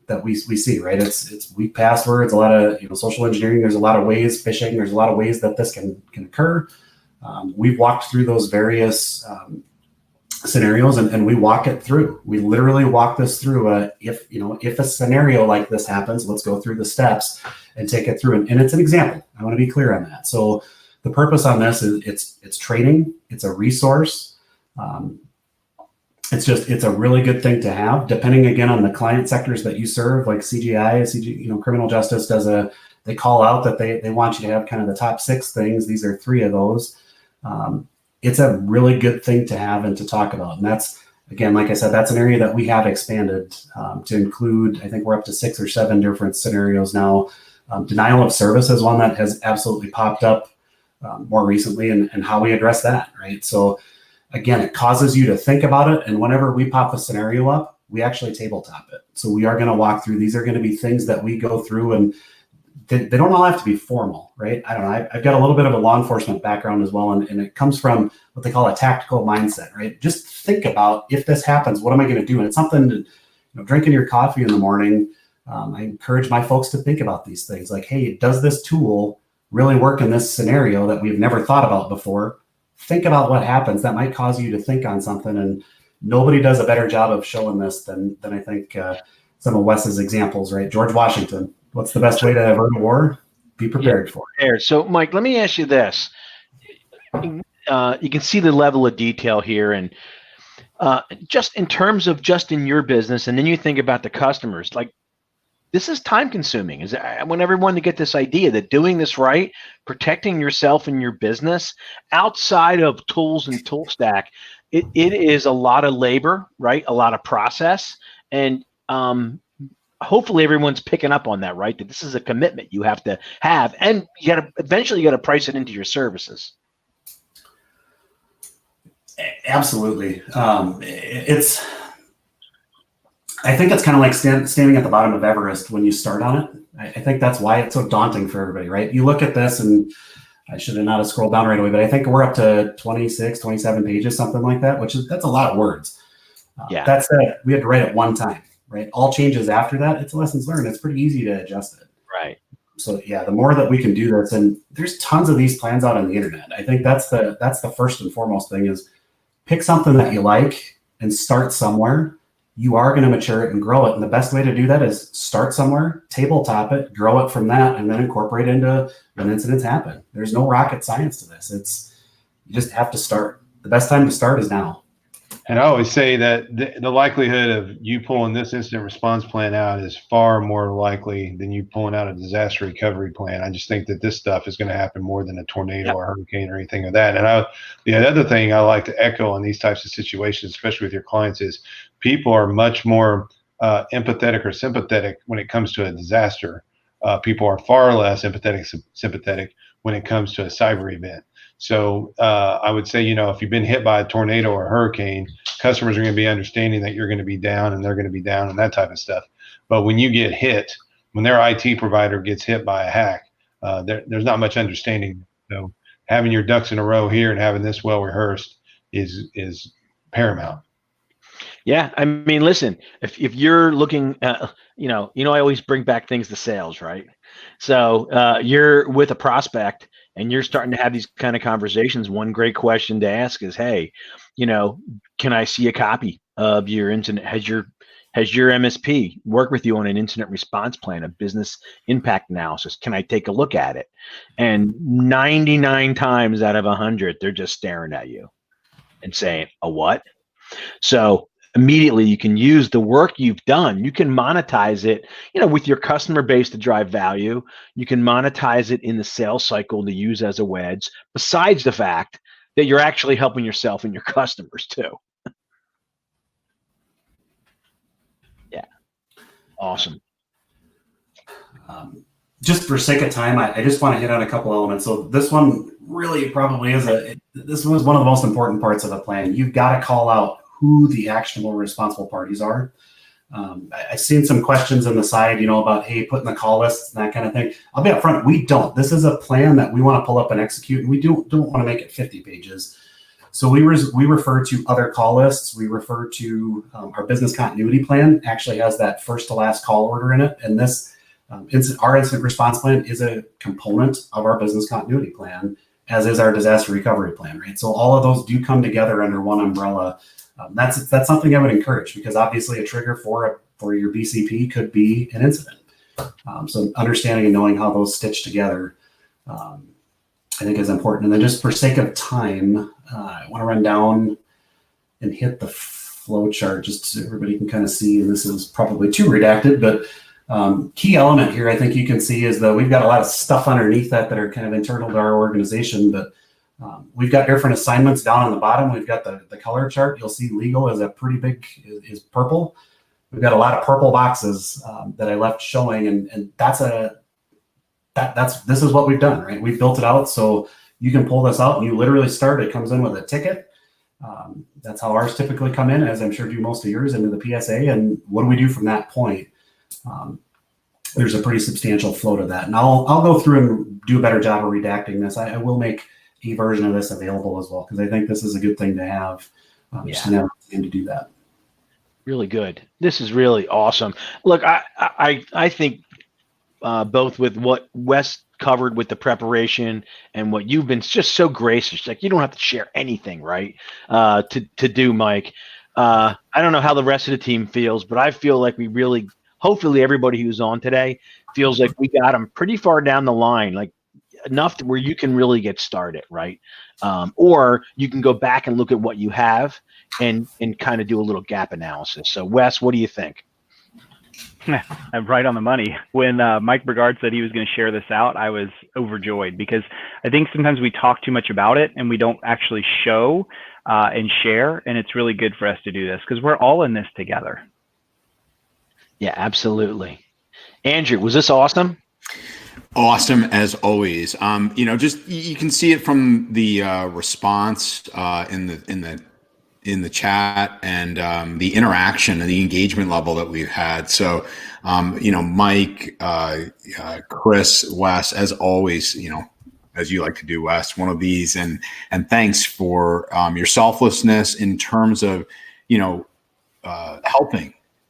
that we see, right? It's weak passwords, a lot of social engineering. There's a lot of ways, phishing. There's a lot of ways that this can occur. We've walked through those various scenarios and we walk it through. We literally walk this through. If a scenario like this happens, let's go through the steps and take it through. And it's an example. I want to be clear on that. So the purpose on this is it's training. It's a resource. It's a really good thing to have, depending again on the client sectors that you serve, like CGI, criminal justice they call out that they want you to have kind of the top 6 things. These are 3 of those. It's a really good thing to have and to talk about. And that's, again, like I said, that's an area that we have expanded to include, I think we're up to 6 or 7 different scenarios now. Denial of service is one that has absolutely popped up more recently, and how we address that, right? So again, it causes you to think about it. And whenever we pop a scenario up, we actually tabletop it. So we are going to walk through, these are going to be things that we go through, and they don't all have to be formal, right? I don't know. I've got a little bit of a law enforcement background as well. And it comes from what they call a tactical mindset, right? Just think about, if this happens, what am I going to do? And it's something to, drinking your coffee in the morning. I encourage my folks to think about these things like, hey, does this tool really work in this scenario that we've never thought about before? Think about what happens. That might cause you to think on something. And nobody does a better job of showing this than I think some of Wes's examples, right? George Washington. What's the best way to avert a war? Be prepared for it. So, Mike, let me ask you this. You can see the level of detail here, and just in terms of just in your business, and then you think about the customers, like this is time consuming. I want everyone to get this idea that doing this right, protecting yourself and your business outside of tools and tool stack, it is a lot of labor, right? A lot of process. And hopefully everyone's picking up on that, right? That this is a commitment you have to have, and eventually you got to price it into your services. Absolutely. I think it's kind of like standing at the bottom of Everest when you start on it. I think that's why it's so daunting for everybody, right? You look at this, and I should have not have scrolled down right away, but I think we're up to 26, 27 pages, something like that, that's a lot of words. That's it. We had to write it one time. Right. All changes after that, it's lessons learned. It's pretty easy to adjust it. Right. So the more that we can do this, and there's tons of these plans out on the internet. I think that's the first and foremost thing is pick something that you like and start somewhere. You are going to mature it and grow it. And the best way to do that is start somewhere, tabletop it, grow it from that, and then incorporate into when incidents happen. There's no rocket science to this. You just have to start. The best time to start is now. And I always say that the likelihood of you pulling this incident response plan out is far more likely than you pulling out a disaster recovery plan. I just think that this stuff is going to happen more than a tornado or hurricane or anything of that. And the other thing I like to echo in these types of situations, especially with your clients, is people are much more empathetic or sympathetic when it comes to a disaster. People are far less sympathetic when it comes to a cyber event. So I would say, if you've been hit by a tornado or a hurricane, customers are going to be understanding that you're going to be down and they're going to be down and that type of stuff. But when you get hit, when their IT provider gets hit by a hack, there's not much understanding. So having your ducks in a row here and having this well rehearsed is paramount. Yeah, I mean, listen, if you're looking, I always bring back things to sales, right? So you're with a prospect and you're starting to have these kind of conversations. One great question to ask is, hey, can I see a copy of your incident? Has your MSP work with you on an incident response plan, a business impact analysis? Can I take a look at it? And 99 times out of 100, they're just staring at you and saying, a what? So immediately you can use the work you've done. You can monetize it, with your customer base to drive value. You can monetize it in the sales cycle to use as a wedge, besides the fact that you're actually helping yourself and your customers too. Yeah. Awesome. Just for sake of time, I just want to hit on a couple elements. So this one really probably this was one of the most important parts of the plan. You've got to call out who the actionable responsible parties are. I've seen some questions on the side, about, hey, putting the call lists and that kind of thing. I'll be upfront, we don't. This is a plan that we want to pull up and execute, and we don't want to make it 50 pages. So we refer to other call lists. We refer to our business continuity plan. Actually has that first to last call order in it, and this our incident response plan is a component of our business continuity plan, as is our disaster recovery plan, right? So all of those do come together under one umbrella. That's something I would encourage, because obviously a trigger for your BCP could be an incident. So understanding and knowing how those stitch together, I think is important. And then just for sake of time, I want to run down and hit the flow chart just so everybody can kind of see. And this is probably too redacted, but key element here I think you can see is that we've got a lot of stuff underneath that are kind of internal to our organization, but we've got different assignments down on the bottom. We've got the color chart. You'll see legal is a pretty big, is purple. We've got a lot of purple boxes that I left showing, and this is what we've done, right? We've built it out so you can pull this out and you literally start. It comes in with a ticket. That's how ours typically come in, as I'm sure do most of yours, into the PSA. And what do we do from that point? There's a pretty substantial flow to that, and I'll go through and do a better job of redacting this. I will make a version of this available as well, because I think this is a good thing to have. Just to have time to do that. Really good. This is really awesome. Look, I think both with what Wes covered with the preparation and what you've been just so gracious, like you don't have to share anything, right? To do, Mike. I don't know how the rest of the team feels, but I feel like we really, hopefully everybody who's on today feels like we got them pretty far down the line, like enough to where you can really get started, right? Or you can go back and look at what you have and kind of do a little gap analysis. So Wes, what do you think? I'm right on the money. When Mike Burgard said he was going to share this out, I was overjoyed, because I think sometimes we talk too much about it and we don't actually show and share. And it's really good for us to do this because we're all in this together. Yeah, absolutely. Andrew, was this awesome? Awesome as always. Just you can see it from the response in the chat and the interaction and the engagement level that we've had. So, Mike, Chris, Wes, as always, as you like to do, Wes, one of these, and thanks for your selflessness in terms of,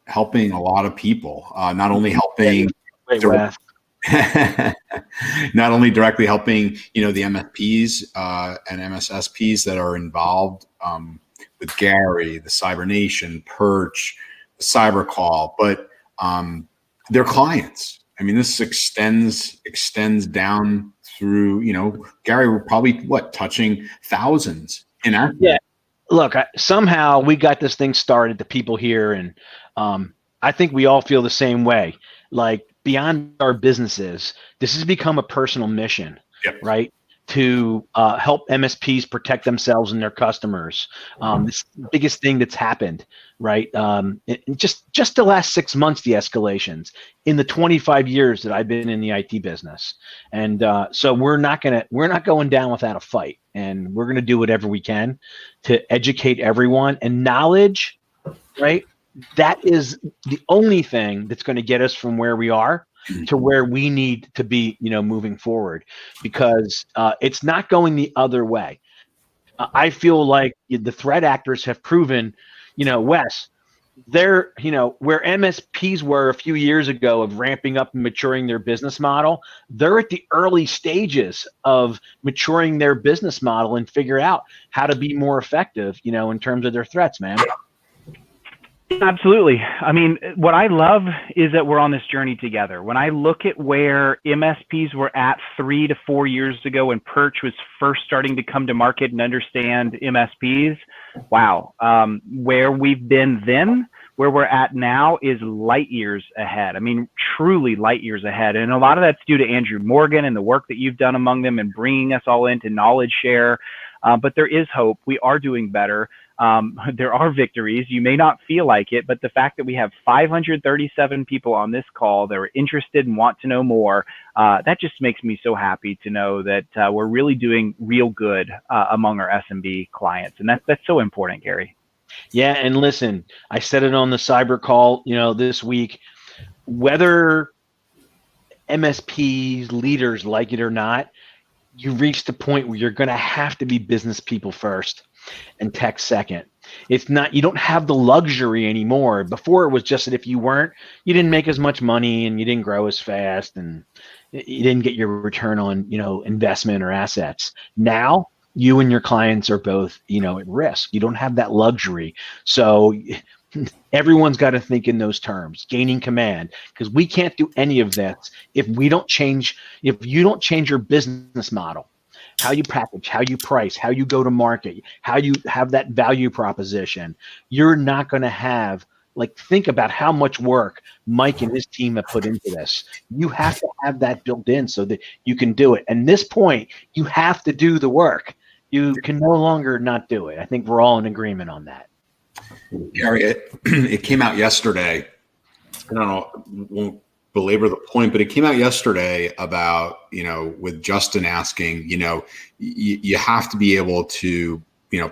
helping a lot of people, not only helping. Wes. Not only directly helping, the MFPs and MSSPs that are involved with Gary, the Cyber Nation, Perch, the CyberCall, but their clients. I mean, this extends down through, Gary, we're probably touching thousands in active. Yeah. Look, somehow we got this thing started, the people here, and I think we all feel the same way. Like, beyond our businesses, this has become a personal mission, right? To help MSPs protect themselves and their customers. This is the biggest thing that's happened, right? Just the last 6 months, the escalations in the 25 years that I've been in the IT business, and so we're not going down without a fight, and we're gonna do whatever we can to educate everyone. And knowledge, right? That is the only thing that's going to get us from where we are to where we need to be, moving forward, because it's not going the other way. I feel like the threat actors have proven, Wes, they're, where MSPs were a few years ago of ramping up and maturing their business model, they're at the early stages of maturing their business model and figure out how to be more effective, in terms of their threats, man. Absolutely. I mean, what I love is that we're on this journey together. When I look at where MSPs were at 3 to 4 years ago when Perch was first starting to come to market and understand MSPs, wow. Where we've been then, where we're at now is light years ahead. I mean, truly light years ahead. And a lot of that's due to Andrew Morgan and the work that you've done among them and bringing us all into knowledge share. But there is hope. We are doing better. There are victories. You may not feel like it, but the fact that we have 537 people on this call that are interested and want to know more, that just makes me so happy to know that we're really doing real good among our SMB clients. And that's so important, Gary. Yeah, and listen, I said it on the CyberCall, this week. Whether MSPs, leaders like it or not, you reach the point where you're going to have to be business people first and tech second. It's not, you don't have the luxury anymore. Before it was just that if you weren't, you didn't make as much money and you didn't grow as fast and you didn't get your return on, investment or assets. Now you and your clients are both, at risk. You don't have that luxury. So everyone's got to think in those terms, gaining command, because we can't do any of this if you don't change your business model, how you package, how you price, how you go to market, how you have that value proposition. You're not going to have, think about how much work Mike and his team have put into this. You have to have that built in so that you can do it. And this point, you have to do the work. You can no longer not do it. I think we're all in agreement on that. Gary, it came out yesterday. I don't know, won't belabor the point, but it came out yesterday about, with Justin asking, you have to be able to,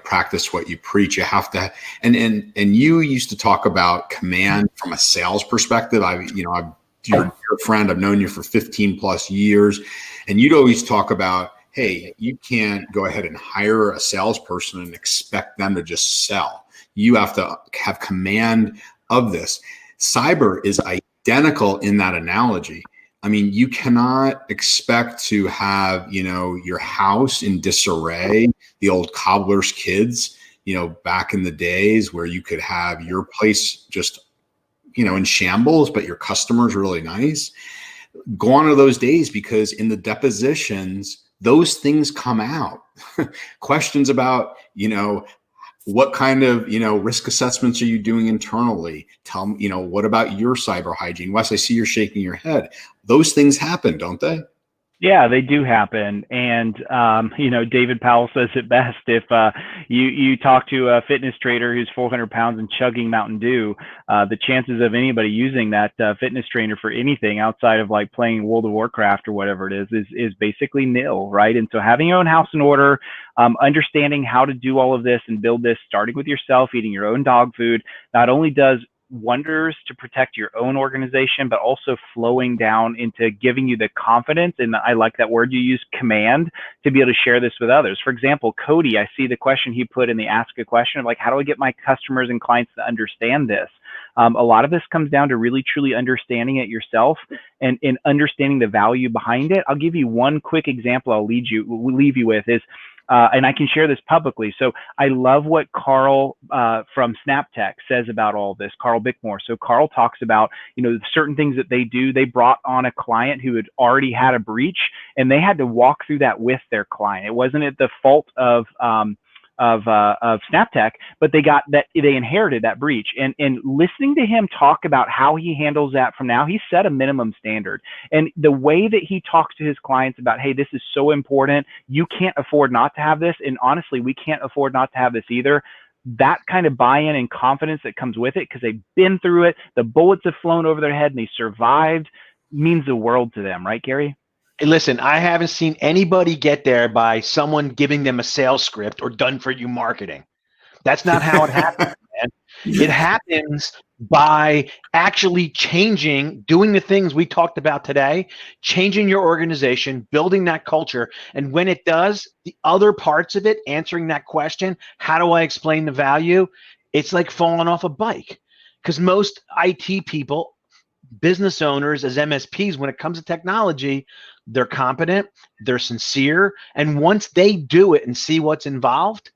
practice what you preach. You have to, and you used to talk about command from a sales perspective. You're a friend. I've known you for 15 plus years, and you'd always talk about, hey, you can't go ahead and hire a salesperson and expect them to just sell. You have to have command of this. Cyber is identical in that analogy. I mean, you cannot expect to have, your house in disarray, the old cobbler's kids, back in the days where you could have your place just, in shambles, but your customers really nice. Gone are those days, because in the depositions, those things come out. Questions about, what kind of, risk assessments are you doing internally? Tell me, what about your cyber hygiene? Wes, I see you're shaking your head. Those things happen, don't they? Yeah, they do happen. And, David Powell says it best. If you talk to a fitness trainer who's 400 pounds and chugging Mountain Dew, the chances of anybody using that fitness trainer for anything outside of like playing World of Warcraft or whatever it is basically nil, right? And so having your own house in order, understanding how to do all of this and build this, starting with yourself, eating your own dog food, not only does wonders to protect your own organization, but also flowing down into giving you the confidence, and I like that word you use, command, to be able to share this with others. For example, Cody, I see the question he put in the ask a question of like, how do I get my customers and clients to understand this? A lot of this comes down to really truly understanding it yourself and understanding the value behind it. I'll give you one quick example I'll leave you with is, and I can share this publicly. So I love what Carl from SnapTech says about all this, Carl Bickmore. So Carl talks about, certain things that they do. They brought on a client who had already had a breach, and they had to walk through that with their client. It wasn't at the fault of SnapTech, but they inherited that breach. And listening to him talk about how he handles that from now, he set a minimum standard. And the way that he talks to his clients about, hey, this is so important, you can't afford not to have this. And honestly, we can't afford not to have this either. That kind of buy-in and confidence that comes with it, because they've been through it, the bullets have flown over their head and they survived, means the world to them, right, Gary? Hey, listen, I haven't seen anybody get there by someone giving them a sales script or done for you marketing. That's not how it happens, man. It happens by actually doing the things we talked about today, changing your organization, building that culture. And when it does, the other parts of it, answering that question, how do I explain the value? It's like falling off a bike, because most IT people, business owners as MSPs, when it comes to technology, they're competent, they're sincere, and once they do it and see what's involved,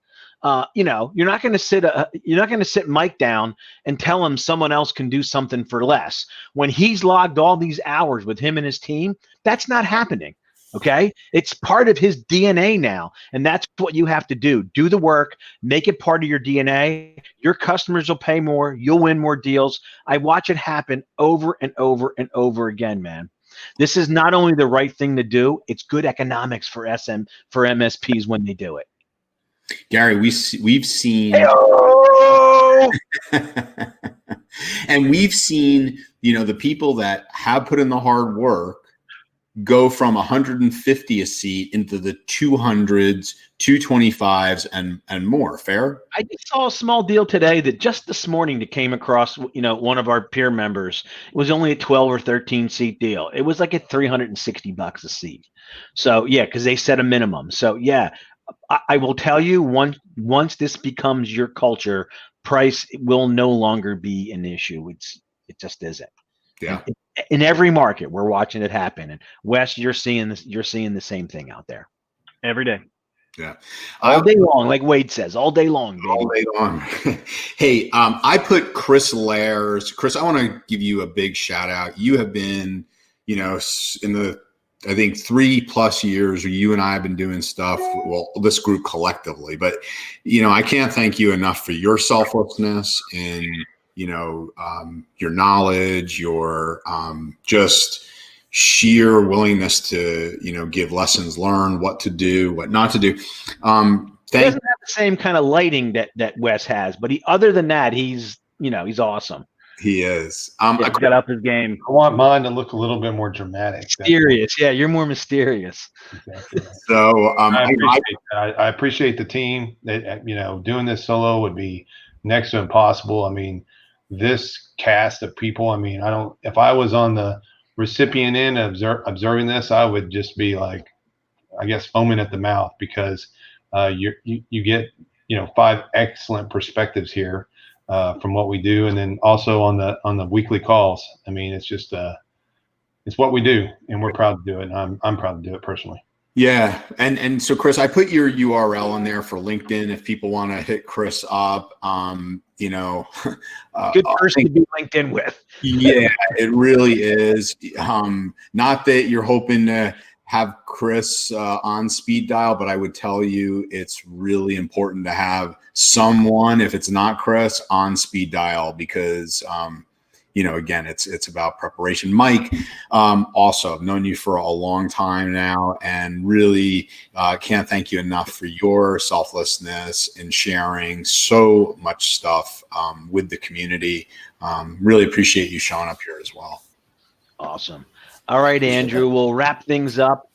you're not going to sit Mike down and tell him someone else can do something for less. When he's logged all these hours with him and his team, that's not happening. Okay, it's part of his DNA now, and that's what you have to do. Do the work, make it part of your DNA. Your customers will pay more, you'll win more deals. I watch it happen over and over and over again, man. This is not only the right thing to do, it's good economics for MSPs when they do it. Gary, we've seen and we've seen, the people that have put in the hard work go from 150 a seat into the 200s, 225s, and more. Fair? I just saw a small deal today that just this morning that came across, one of our peer members. It was only a 12 or 13 seat deal. It was like at $360 a seat. So yeah, because they set a minimum. So yeah, I will tell you, once this becomes your culture, price will no longer be an issue. It just isn't. Yeah. In every market, we're watching it happen. And Wes, you're seeing this. You're seeing the same thing out there every day. Yeah. All day long, like Wade says, all day long, baby. All day long. Hey, I put Chris Loehr's. Chris, I want to give you a big shout out. You have been, in the, I think 3+ years you and I have been doing stuff. Well, this group collectively, but I can't thank you enough for your selflessness and your knowledge, your just sheer willingness to give lessons learned, what to do, what not to do. He doesn't have the same kind of lighting that Wes has, but other than that, he's awesome. He is. He's got up his game. I want mine to look a little bit more dramatic. Mysterious. Yeah, you're more mysterious. Exactly. So I appreciate the team. That doing this solo would be next to impossible. I mean, this cast of people. I mean, if I was on the recipient end observing this, I would just be like, I guess, foaming at the mouth, because you get 5 excellent perspectives here from what we do, and then also on the weekly calls. I mean, it's just it's what we do, and we're proud to do it. And I'm proud to do it personally. Yeah, and so Chris, I put your URL in there for LinkedIn if people want to hit Chris up. Good person to be LinkedIn with. Yeah, it really is. Not that you're hoping to have Chris on speed dial, but I would tell you it's really important to have someone, if it's not Chris, on speed dial, because again, it's about preparation. Mike, also, I've known you for a long time now, and really can't thank you enough for your selflessness in sharing so much stuff with the community. Really appreciate you showing up here as well. Awesome. All right, Andrew, we'll wrap things up.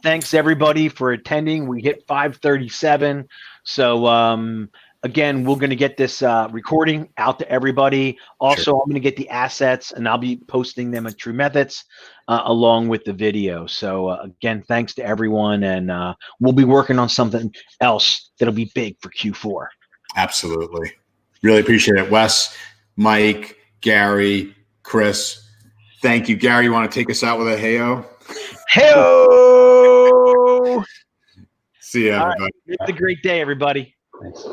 Thanks, everybody, for attending. We hit 5:37. So, again, we're going to get this recording out to everybody. Also, sure. I'm going to get the assets, and I'll be posting them at TruMethods along with the video. So, again, thanks to everyone, and we'll be working on something else that'll be big for Q4. Absolutely. Really appreciate it. Wes, Mike, Gary, Chris, thank you. Gary, you want to take us out with a hey-o? Hey-o! See you, everybody. Right. It's a great day, everybody. Thanks.